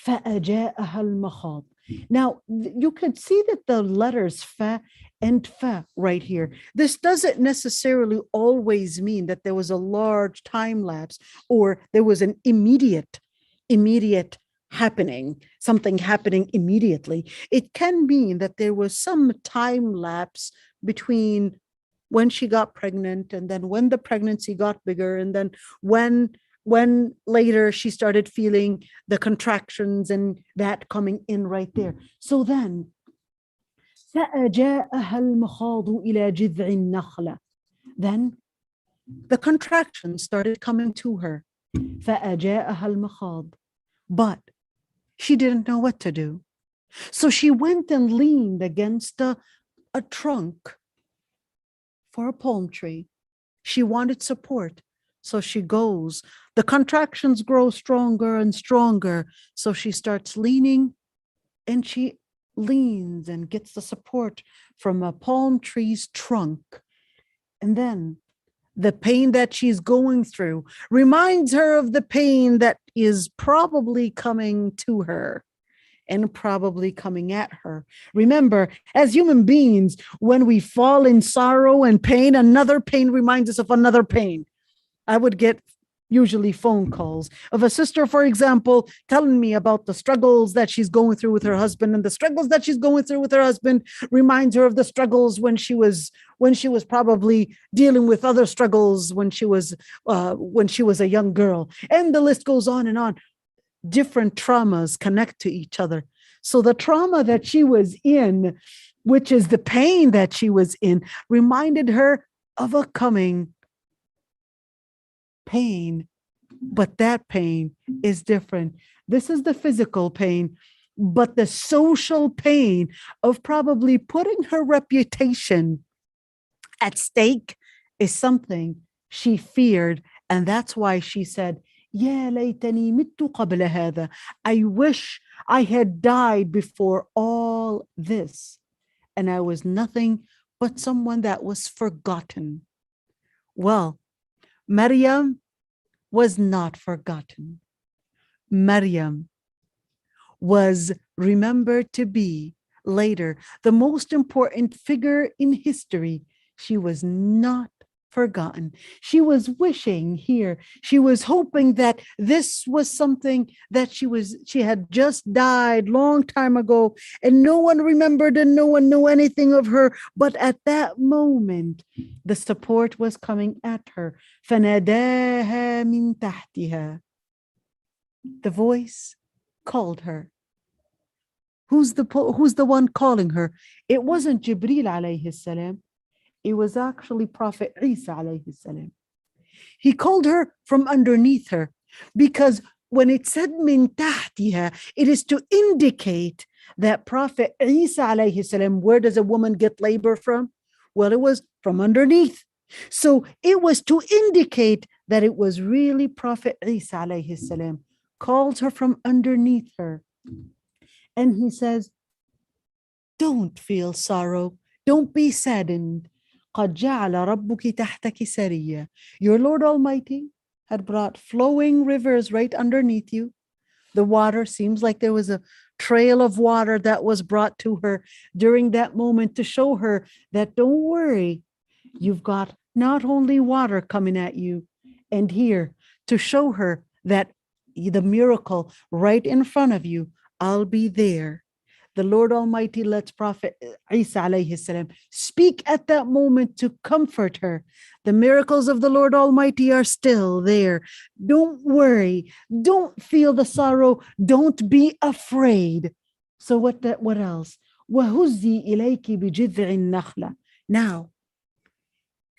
فَأَجَاءَهَا الْمَخَاض. Now, you could see that the letters fa and fa right here. This doesn't necessarily always mean that there was a large time lapse or there was an immediate happening, something happening immediately. It can mean that there was some time lapse between when she got pregnant and then when the pregnancy got bigger and then when later she started feeling the contractions and that coming in right there. So then, فأجاءها المخاض إلى جذع النخلة. Then the contractions started coming to her. فأجاءها المخاض. But she didn't know what to do. So she went and leaned against a trunk for a palm tree. She wanted support. So she goes. The contractions grow stronger and stronger. So she starts leaning and she leans and gets the support from a palm tree's trunk. And then the pain that she's going through reminds her of the pain that is probably coming to her and probably coming at her. Remember, as human beings, when we fall in sorrow and pain, another pain reminds us of another pain. I would get usually phone calls of a sister, for example, telling me about the struggles that she's going through with her husband, and the struggles that she's going through with her husband reminds her of the struggles when she was probably dealing with other struggles when she was a young girl, and the list goes on and on. Different traumas connect to each other. So the trauma that she was in, which is the pain that she was in, reminded her of a coming pain, but that pain is different. This is the physical pain, but the social pain of probably putting her reputation at stake is something she feared. And that's why she said, يا ليتني مت قبل هذا. I wish I had died before all this. And I was nothing but someone that was forgotten. Well, Maryam was not forgotten. Maryam was remembered to be later the most important figure in history. She was not forgotten. She was wishing here. She was hoping that this was something that she had just died long time ago and no one remembered and no one knew anything of her. But at that moment, the support was coming at her. فَنَادَاهَا مِن تَحْتِهَا. The voice called her. Who's the one calling her? It wasn't Jibril alayhi salam. It was actually Prophet Isa alayhi salam. He called her from underneath her, because when it said min tahtiha, it is to indicate that Prophet Isa alayhi salam, where does a woman get labor from? Well, it was from underneath. So it was to indicate that it was really Prophet Isa alayhi salam calls her from underneath her. And he says, don't feel sorrow. Don't be saddened. قد جعل ربك تحتك سريا. Your Lord Almighty had brought flowing rivers right underneath you. The water seems like there was a trail of water that was brought to her during that moment to show her that don't worry, you've got not only water coming at you, and here to show her that the miracle right in front of you, I'll be there. The Lord Almighty lets Prophet Isa alayhi salam speak at that moment to comfort her. The miracles of the Lord Almighty are still there. Don't worry. Don't feel the sorrow. Don't be afraid. So what else? وَهُزِّي إِلَيْكِ بِجِذْعِ النَّخْلَةِ. Now,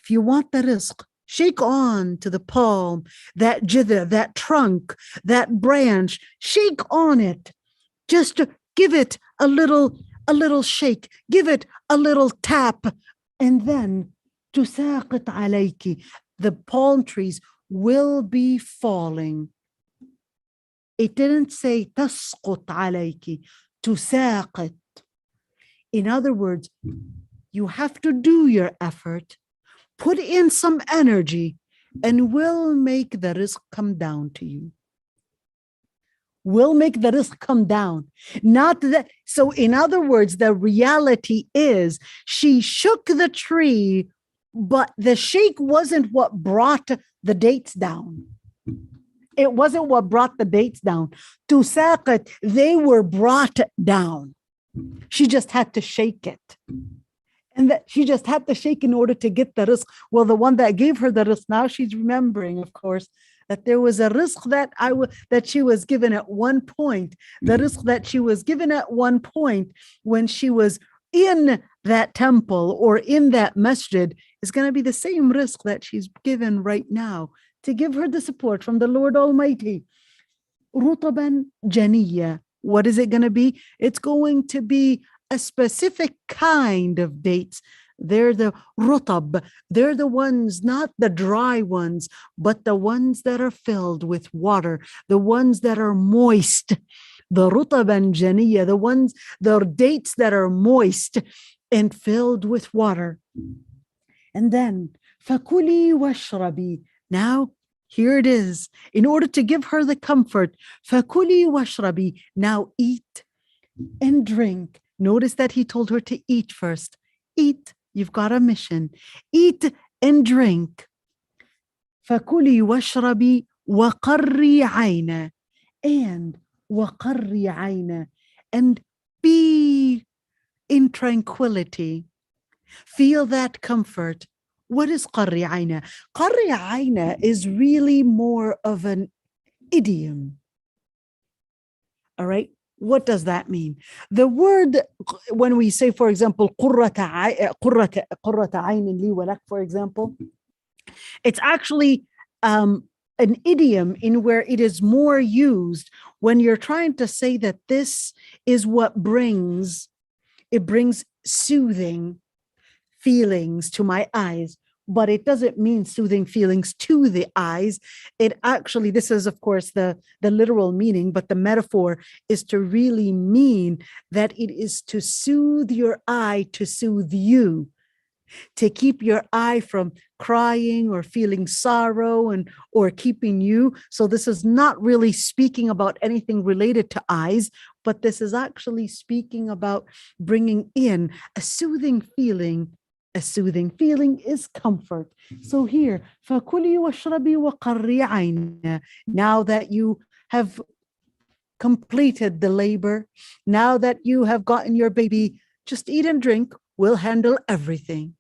if you want the rizq, shake on to the palm, that jidr, that trunk, that branch, shake on it. Just to give it a little shake, give it a little tap, and then تساقط عليك, the palm trees will be falling. It didn't say تسقط عليك, تساقط. In other words, you have to do your effort, put in some energy, and we'll make the rizq come down to you. Will make the rizq come down. Not that. So in other words, the reality is she shook the tree, but the shake wasn't what brought the dates down. It wasn't what brought the dates down. To saqat, they were brought down. She just had to shake it. And that she just had to shake in order to get the rizq. Well, the one that gave her the rizq, now she's remembering, of course, that there was a rizq that she was given at one point. The rizq that she was given at one point when she was in that temple or in that masjid is going to be the same rizq that she's given right now to give her the support from the Lord Almighty. Rutaban janiyya. What is it going to be? It's going to be a specific kind of dates. They're the rutab. They're the ones, not the dry ones, but the ones that are filled with water, the ones that are moist. The rutaban janiyya, the dates that are moist and filled with water. And then fakuli washrabi. Now, here it is. In order to give her the comfort, fakuli washrabi. Now eat and drink. Notice that he told her to eat first. Eat. You've got a mission. Eat and drink. فَكُلِي وَاشْرَبِي وَقَرِّي عَيْنَا. And وَقَرِّي عَيْنَا. And be in tranquility. Feel that comfort. What is قَرِّي عَيْنَا? قَرِّي عَيْنَا is really more of an idiom. All right? What does that mean? The word, when we say, for example, قُرَّةَ عَيْنٍ لِي وَلَكَ, for example, it's actually an idiom in where it is more used when you're trying to say that this is what brings soothing feelings to my eyes. But it doesn't mean soothing feelings to the eyes. It actually, this is, of course, the literal meaning, but the metaphor is to really mean that it is to soothe your eye, to soothe you, to keep your eye from crying or feeling sorrow or keeping you. So this is not really speaking about anything related to eyes, but this is actually speaking about bringing in a soothing feeling. A soothing feeling is comfort. So here, فَكُلِي وَاشْرَبِي وَقَرِّي عَيْنَا. Now that you have completed the labor, now that you have gotten your baby, just eat and drink. We'll handle everything.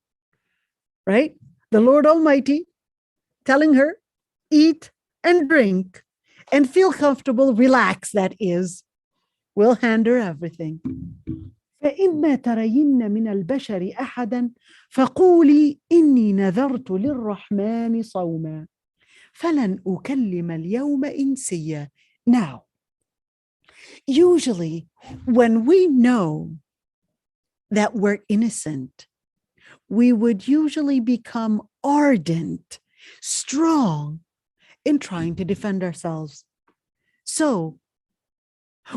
Right? The Lord Almighty telling her, eat and drink and feel comfortable, relax, that is. We'll handle everything. فإما ترين من البشر أحدا فقولي إني نذرت للرحمن صوما فلن أكلم اليوم إنسيا. Now, Usually, when we know that we're innocent, we would usually become ardent, strong in trying to defend ourselves. So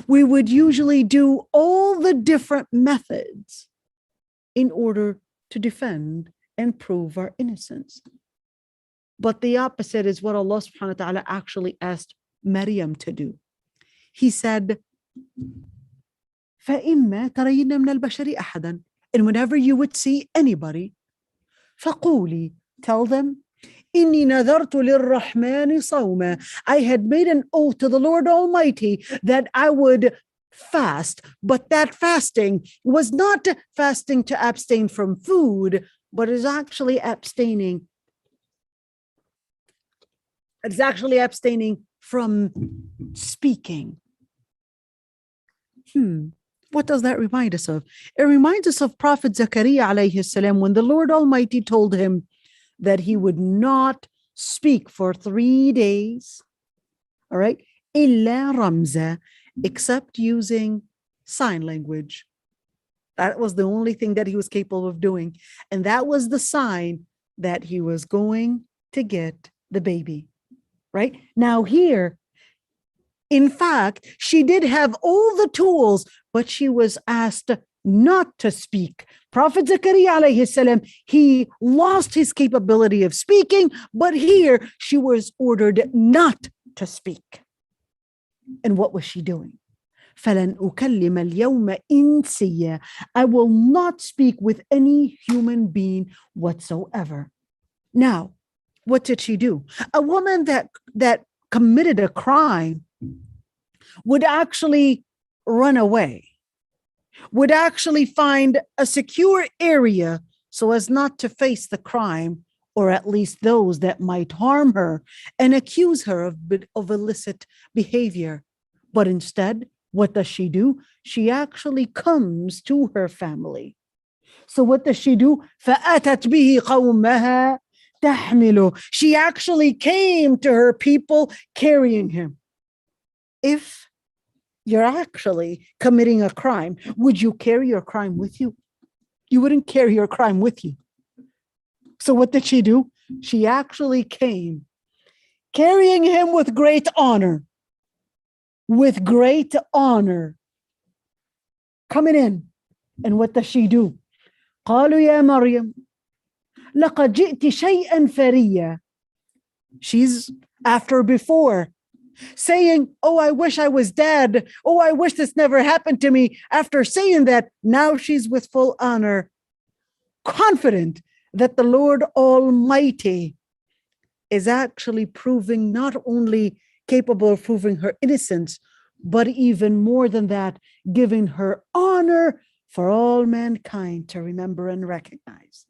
we would usually do all the different methods in order to defend and prove our innocence. But the opposite is what Allah subhanahu wa ta'ala actually asked Maryam to do. He said, فَإِمَّا تَرَيِنَّ مِنَ الْبَشَرِ أَحَدًا. And whenever you would see anybody, فَقُولِي, tell them, إِنِّي نَذَرْتُ لِلرَّحْمَنِ صَوْمًا. I had made an oath to the Lord Almighty that I would fast, but that fasting was not fasting to abstain from food, but is actually abstaining. It's actually abstaining from speaking. What does that remind us of? It reminds us of Prophet Zakaria alayhi salam, when the Lord Almighty told him that he would not speak for 3 days, all right, إِلَّا رَمْزًا, except using sign language. That was the only thing that he was capable of doing. And that was the sign that he was going to get the baby, right? Now here, in fact, she did have all the tools, but she was asked not to speak. Prophet Zakaria alayhi salam, he lost his capability of speaking, but here she was ordered not to speak. And what was she doing? فَلَنْ أُكَلِّمَ الْيَوْمَ إِنسِيًّا. I will not speak with any human being whatsoever. Now, what did she do? A woman that committed a crime would actually run away, would actually find a secure area so as not to face the crime, or at least those that might harm her and accuse her of illicit behavior. But instead, what does she do? She actually comes to her family. So what does she do? فَأَتَتْ بِهِ قَوْمَهَا تَحْمِلُ. She actually came to her people carrying him. If you're actually committing a crime, would you carry your crime with you? You wouldn't carry your crime with you. So what did she do? She actually came carrying him with great honor. With great honor. Coming in. And what does she do? قالوا يا مريم لقد جئت شيئا فريا. She's after before saying, oh, I wish I was dead. Oh, I wish this never happened to me. After saying that, now she's with full honor, confident that the Lord Almighty is actually proving, not only capable of proving her innocence, but even more than that, giving her honor for all mankind to remember and recognize.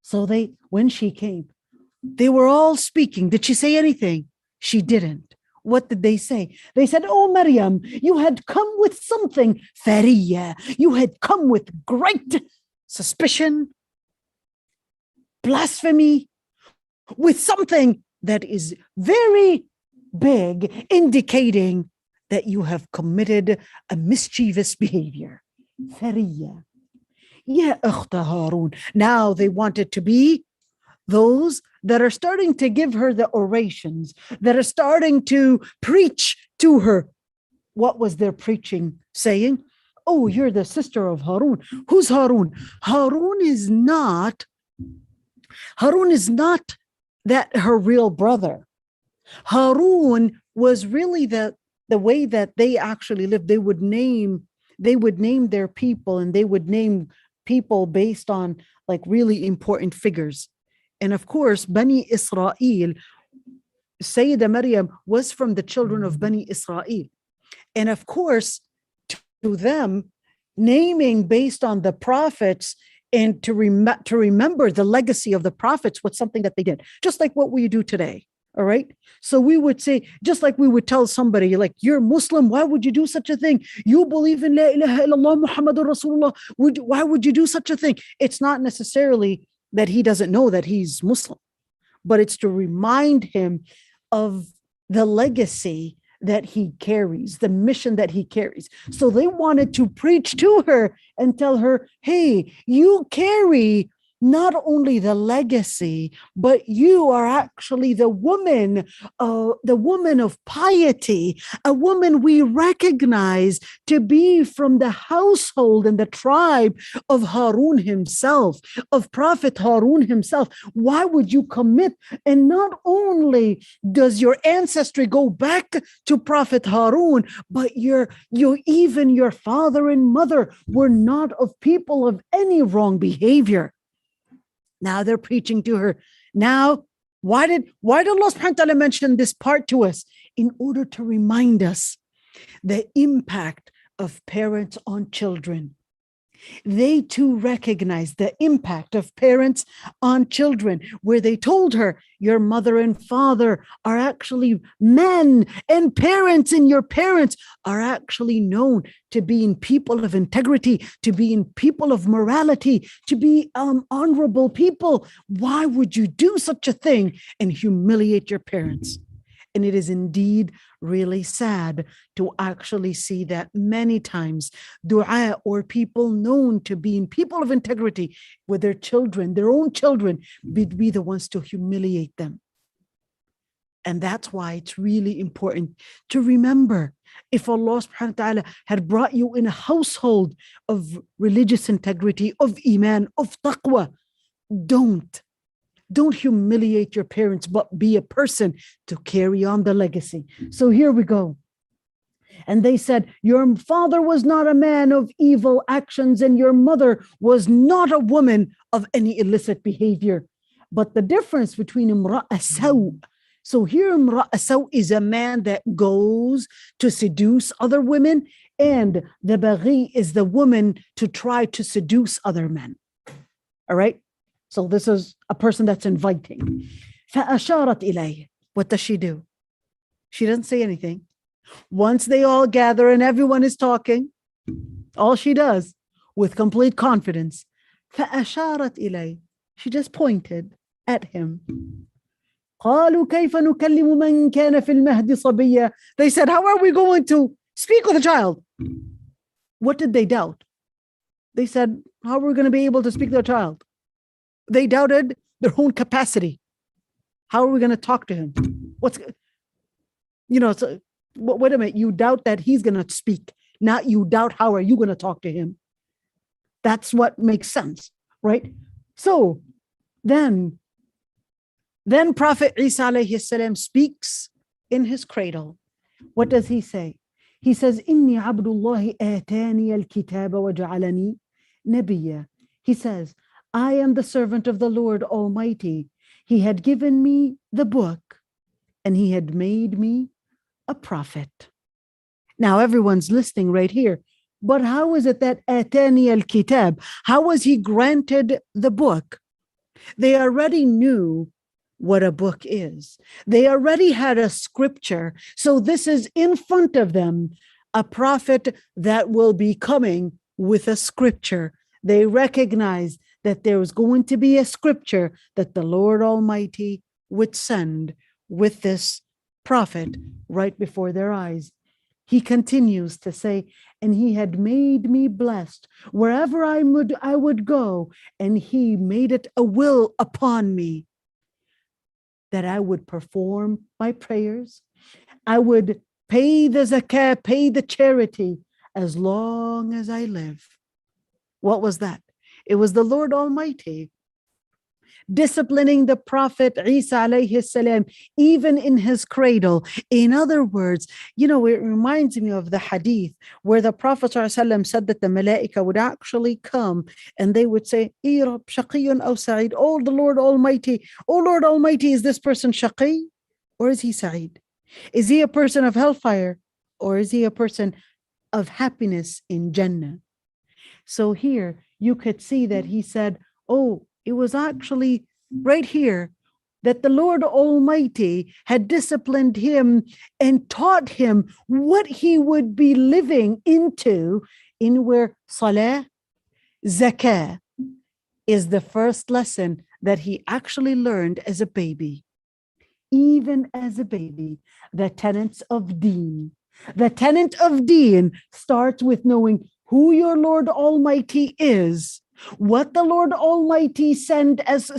So when she came, they were all speaking. Did she say anything? She didn't. What did they say? They said, oh, Maryam, you had come with something, fariya. You had come with great suspicion, blasphemy, with something that is very big, indicating that you have committed a mischievous behavior. Fariya. Ya ukhta Harun. Now they wanted to be those that are starting to give her the orations, that are starting to preach to her. What was their preaching saying? Oh, you're the sister of Harun. Who's Harun? Harun is not that her real brother. Harun was really the way that they actually lived. They would name their people, and they would name people based on like really important figures. And of course, Bani Israel, Sayyidah Maryam was from the children of Bani Israel. And of course, to them, naming based on the prophets and to remember the legacy of the prophets was something that they did, just like what we do today. All right. So we would say, just like we would tell somebody, like, you're Muslim, why would you do such a thing? You believe in La ilaha illallah Muhammadur Rasulullah. Why would you do such a thing? It's not necessarily that he doesn't know that he's Muslim, but it's to remind him of the legacy that he carries, the mission that he carries. So they wanted to preach to her and tell her, hey, you carry not only the legacy, but you are actually the woman of piety, a woman we recognize to be from the household and the tribe of Harun himself, of Prophet Harun himself. Why would you commit? And not only does your ancestry go back to Prophet Harun, but even your father and mother were not of people of any wrong behavior. Now they're preaching to her. Now, why did Allah subhanahu wa ta'ala mention this part to us? In order to remind us the impact of parents on children. They too recognize the impact of parents on children, where they told her, your mother and father are actually men, and parents and your parents are actually known to be in people of integrity, to be in people of morality, to be honorable people. Why would you do such a thing and humiliate your parents? And it is indeed really sad to actually see that many times dua, or people known to be in people of integrity with their children, their own children, be the ones to humiliate them. And that's why it's really important to remember, if Allah subhanahu wa ta'ala had brought you in a household of religious integrity, of iman, of taqwa, don't humiliate your parents, but be a person to carry on the legacy. So here we go. And they said, your father was not a man of evil actions, and your mother was not a woman of any illicit behavior. But the difference between imra'a saw, so here imra'a saw is a man that goes to seduce other women, and the baghi is the woman to try to seduce other men. All right? So this is a person that's inviting. فَأَشَارَتْ إِلَيْهِ. What does she do? She doesn't say anything. Once they all gather and everyone is talking, all she does, with complete confidence, فَأَشَارَتْ إِلَيْهِ. She just pointed at him. قَالُوا كَيْفَ نُكَلِّمُ مَنْ كَانَ فِي الْمَهْدِ صَبِيًّا. They said, how are we going to speak with a child? What did they doubt? They said, how are we going to be able to speak to a child? They doubted their own capacity. How are we going to talk to him? So, wait a minute. You doubt that he's going to speak, not you doubt how are you going to talk to him. That's what makes sense, right? So then Prophet Isa alayhi salam speaks in his cradle. What does he say? He says, Inni abdullahi atani al-kitaba wa ja'alani nabiyya. He says, I am the servant of the Lord Almighty. He had given me the book and he had made me a prophet. Now everyone's listening right here. But how is it that atani al-kitab? How was he granted the book? They already knew what a book is. They already had a scripture. So this is in front of them, a prophet that will be coming with a scripture. They recognize that there was going to be a scripture that the Lord Almighty would send with this prophet right before their eyes. He continues to say, and he had made me blessed wherever I would go, and he made it a will upon me that I would perform my prayers. I would pay the zakah, pay the charity as long as I live. What was that? It was the Lord Almighty disciplining the Prophet Isa alayhi salam, even in his cradle. In other words, it reminds me of the hadith where the Prophet ﷺ said that the malaika would actually come and they would say, Irab shaqiyun aw sa'id. Oh, the Lord Almighty. Oh, Lord Almighty, is this person shaqi or is he sa'id? Is he a person of hellfire or is he a person of happiness in Jannah? So here you could see that he said, oh, it was actually right here that the Lord Almighty had disciplined him and taught him what he would be living into, in where salah, zakah is the first lesson that he actually learned as a baby. even as a baby, the tenets of deen. The tenet of deen starts with knowing who your Lord Almighty is, what the Lord Almighty sent as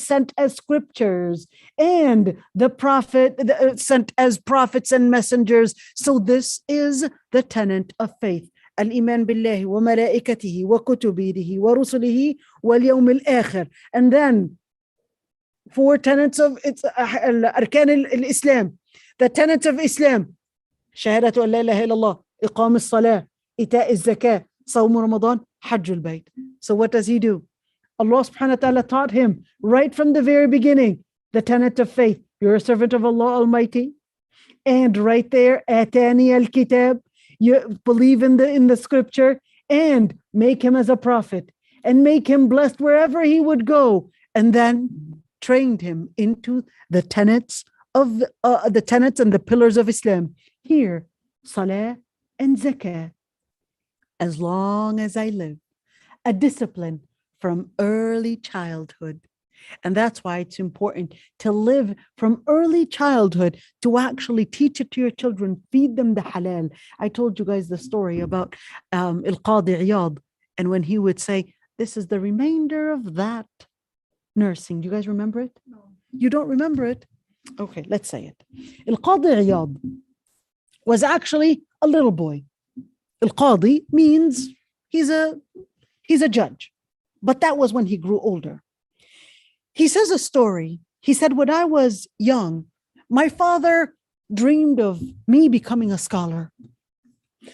scriptures, and the prophet sent as prophets and messengers. So this is the tenet of faith. الإيمان بالله وملائكته وكتبه ورسله واليوم الآخر. And then 4 tenets of أركان الإسلام. The tenets of Islam: شهادة أن لا إله إلا الله, إقام الصلاة, إيتاء الزكاة, صوم رمضان, حج البيت. So what does he do? Allah subhanahu wa ta'ala taught him right from the very beginning the tenet of faith. You're a servant of Allah Almighty. And right there, آتاني الكتاب, you believe in the scripture and make him as a prophet and make him blessed wherever he would go. And then trained him into the tenets of the tenets and the pillars of Islam. Here, salah and zakah. As long as I live, a discipline from early childhood. And that's why it's important to live from early childhood, to actually teach it to your children, feed them the halal. I told you guys the story about Al-Qadi Iyad, and when he would say, this is the remainder of that nursing. Do you guys remember it? No. You don't remember it? Okay, let's say it. Al-Qadi Iyad was actually a little boy. Al-Qadi means he's a judge. But that was when he grew older. He says a story. He said, when I was young, my father dreamed of me becoming a scholar.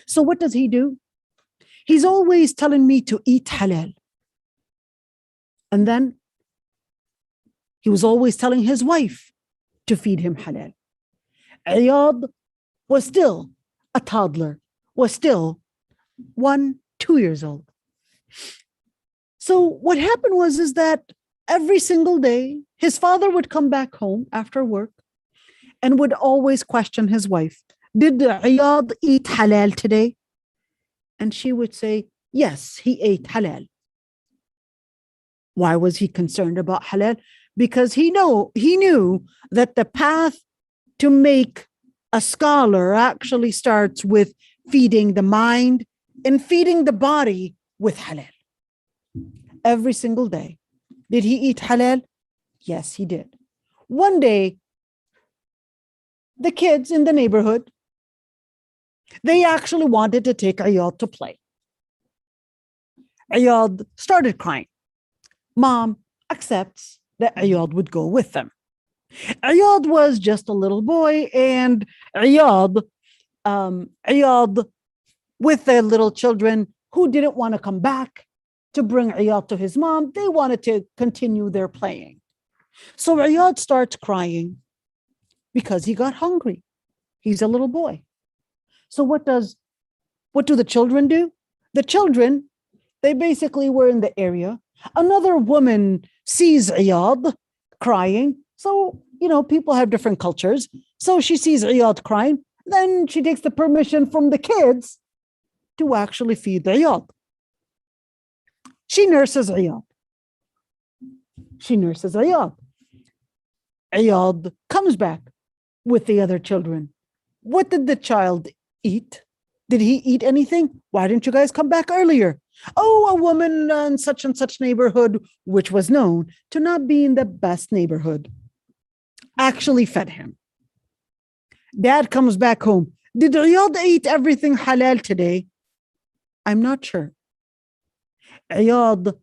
So what does he do? He's always telling me to eat halal. And then he was always telling his wife to feed him halal. Iyad was still a toddler, was still 1-2 years old. So what happened is that every single day, his father would come back home after work and would always question his wife, did Iyad eat halal today? And she would say, yes, he ate halal. Why was he concerned about halal? Because he knew that the path to make a scholar actually starts with feeding the mind and feeding the body with halal. Every single day. Did he eat halal? Yes, he did. One day, the kids in the neighborhood, they actually wanted to take Iyad to play. Iyad started crying. Mom accepts that Iyad would go with them. Iyad was just a little boy, and Iyad with the little children who didn't want to come back to bring Iyad to his mom, they wanted to continue their playing. So Iyad starts crying because he got hungry. He's a little boy. So what do the children do? The children, they basically were in the area. Another woman sees Iyad crying. So, people have different cultures. So she sees Iyad crying. Then she takes the permission from the kids to actually feed Iyad. She nurses Iyad. Iyad comes back with the other children. What did the child eat? Did he eat anything? Why didn't you guys come back earlier? Oh, a woman in such and such neighborhood, which was known to not be in the best neighborhood, actually fed him. Dad comes back home. Did Iyad eat everything halal today? I'm not sure. Iyad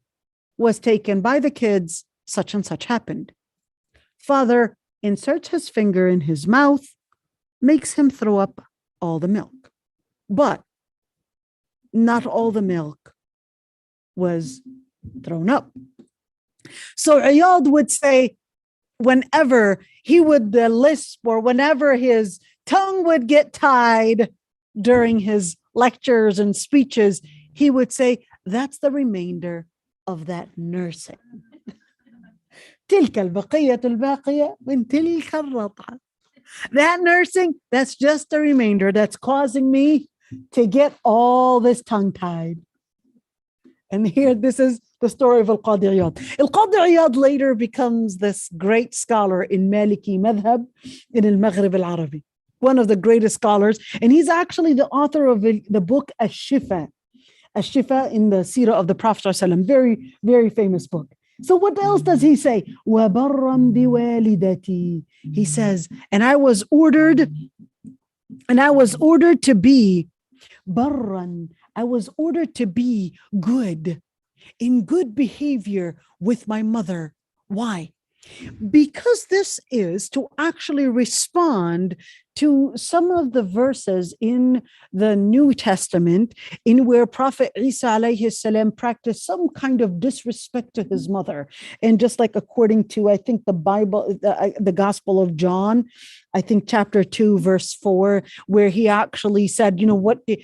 was taken by the kids, such and such happened. Father inserts his finger in his mouth, makes him throw up all the milk. But not all the milk was thrown up. So Iyad would say, whenever he would lisp or whenever his tongue would get tied during his lectures and speeches, he would say, that's the remainder of that nursing. تلك البقية الباقية من تلك الرضعة. That nursing, that's just the remainder that's causing me to get all this tongue tied. And here, this is The story of Al-Qadi Iyad. Al-Qadi Iyad later becomes this great scholar in Maliki Madhab in Al-Maghrib Al-Arabi, one of the greatest scholars. And he's actually the author of the book Ash-Shifa, Ash-Shifa in the Seerah of the Prophet ﷺ. Very, very famous book. So what else does he say? وَبَرًّا بِوَالِدَتِي. He says, and I was ordered to be barran. I was ordered to be good, in good behavior with my mother. Why? Because this is to actually respond to some of the verses in the New Testament in where Prophet Isa alayhi salam practiced some kind of disrespect to his mother. And just like according to, I think the Bible, the Gospel of John, I think chapter 2, verse 4, where he actually said, you know, what do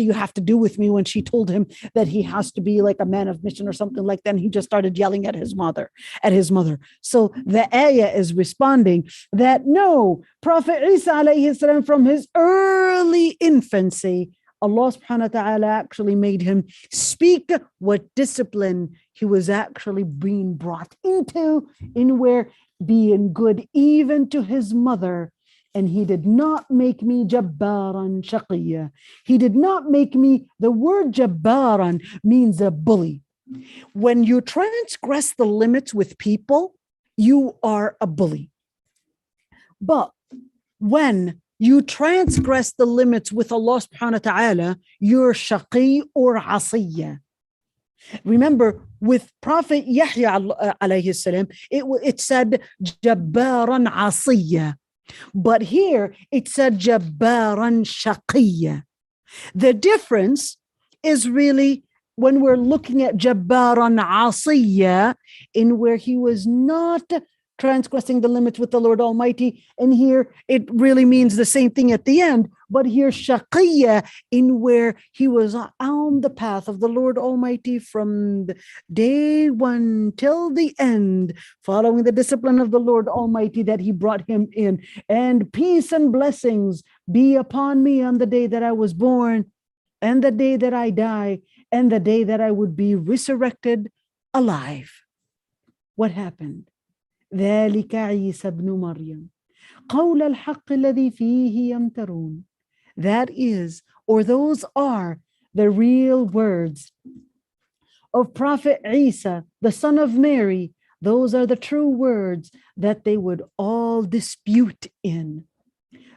you have to do with me, when she told him that he has to be like a man of mission or something like that. And he just started yelling at his mother. So the ayah is responding that no, Prophet Isa alayhi salam, from his early infancy, Allah subhanahu wa ta'ala actually made him speak what discipline he was actually being brought into, in where being good even to his mother. And he did not make me jabbaran shaqiyya. He did not make me, the word jabbaran means a bully. When you transgress the limits with people, you are a bully. But when you transgress the limits with Allah subhanahu wa ta'ala, you're shaqi or asiyya. Remember, with Prophet Yahya alayhi salam, it said jabbaran asiyya. But here it said jabbaran shaqiyya. The difference is really when we're looking at jabbaran asiyya, in where he was not transgressing the limits with the Lord Almighty. And here it really means the same thing at the end, but here shaqiyya, in where he was on the path of the Lord Almighty from day one till the end, following the discipline of the Lord Almighty that he brought him in. And peace and blessings be upon me on the day that I was born, and the day that I die, and the day that I would be resurrected alive. What happened? ذلك عيسى ابن مريم قول الحق الذي فيه يمترون. That is, or those are, the real words of Prophet Isa, the son of Mary. Those are the true words that they would all dispute in.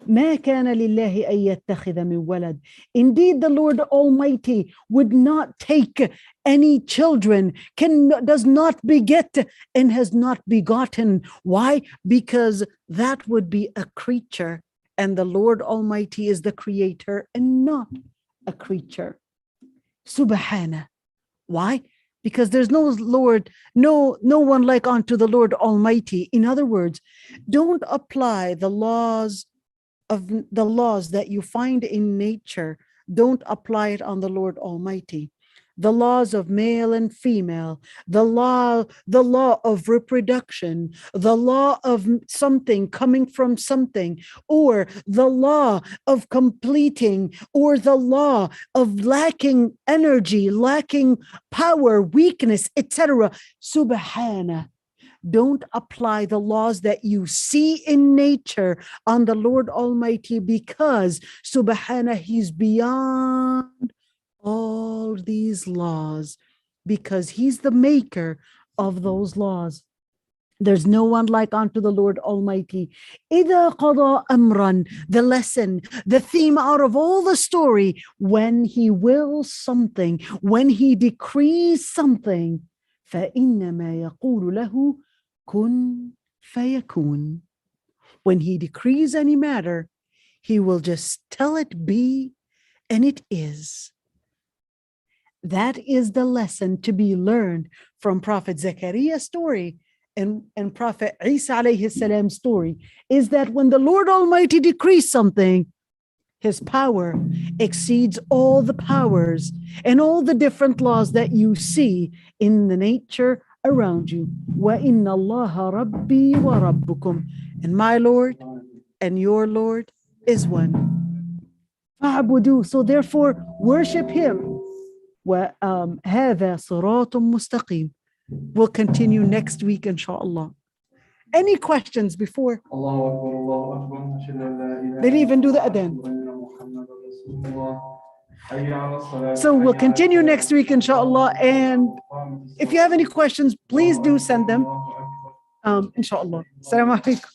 ما كان لله أن يتخذ من ولد. Indeed, the Lord Almighty would not take any children, does not beget, and has not begotten. Why? Because that would be a creature, and the Lord Almighty is the creator and not a creature. Subhana. Why? Because there's no Lord, no one like unto the Lord Almighty. In other words, don't apply the laws that you find in nature, don't apply it on the Lord Almighty. The laws of male and female, the law of reproduction, the law of something coming from something, or the law of completing, or the law of lacking energy, lacking power, weakness, etc. Subhana. Don't apply the laws that you see in nature on the Lord Almighty, because subhana, he's beyond all these laws, because he's the maker of those laws. There's no one like unto the Lord Almighty. إِذَا قَضَى أَمْرًا, the lesson, the theme out of all the story, when he wills something, when he decrees something, فَإِنَّمَا يَقُولُ لَهُ kun fayakun. When he decrees any matter, he will just tell it be, and it is. That is the lesson to be learned from Prophet Zechariah's story and Prophet Isa alayhi salam's story, is that when the Lord Almighty decrees something, his power exceeds all the powers and all the different laws that you see in the nature around you. وَإِنَّ اللَّهَ رَبِّي وَرَبُّكُمْ. And my Lord and your Lord is one. فَاعْبُدُوا. So therefore, worship him. وهذا صراط مستقيم. We'll continue next week, inshallah. Any questions before? They didn't even do the adhan. So we'll continue next week, inshallah. And if you have any questions, please do send them. Inshallah. Assalamu alaikum.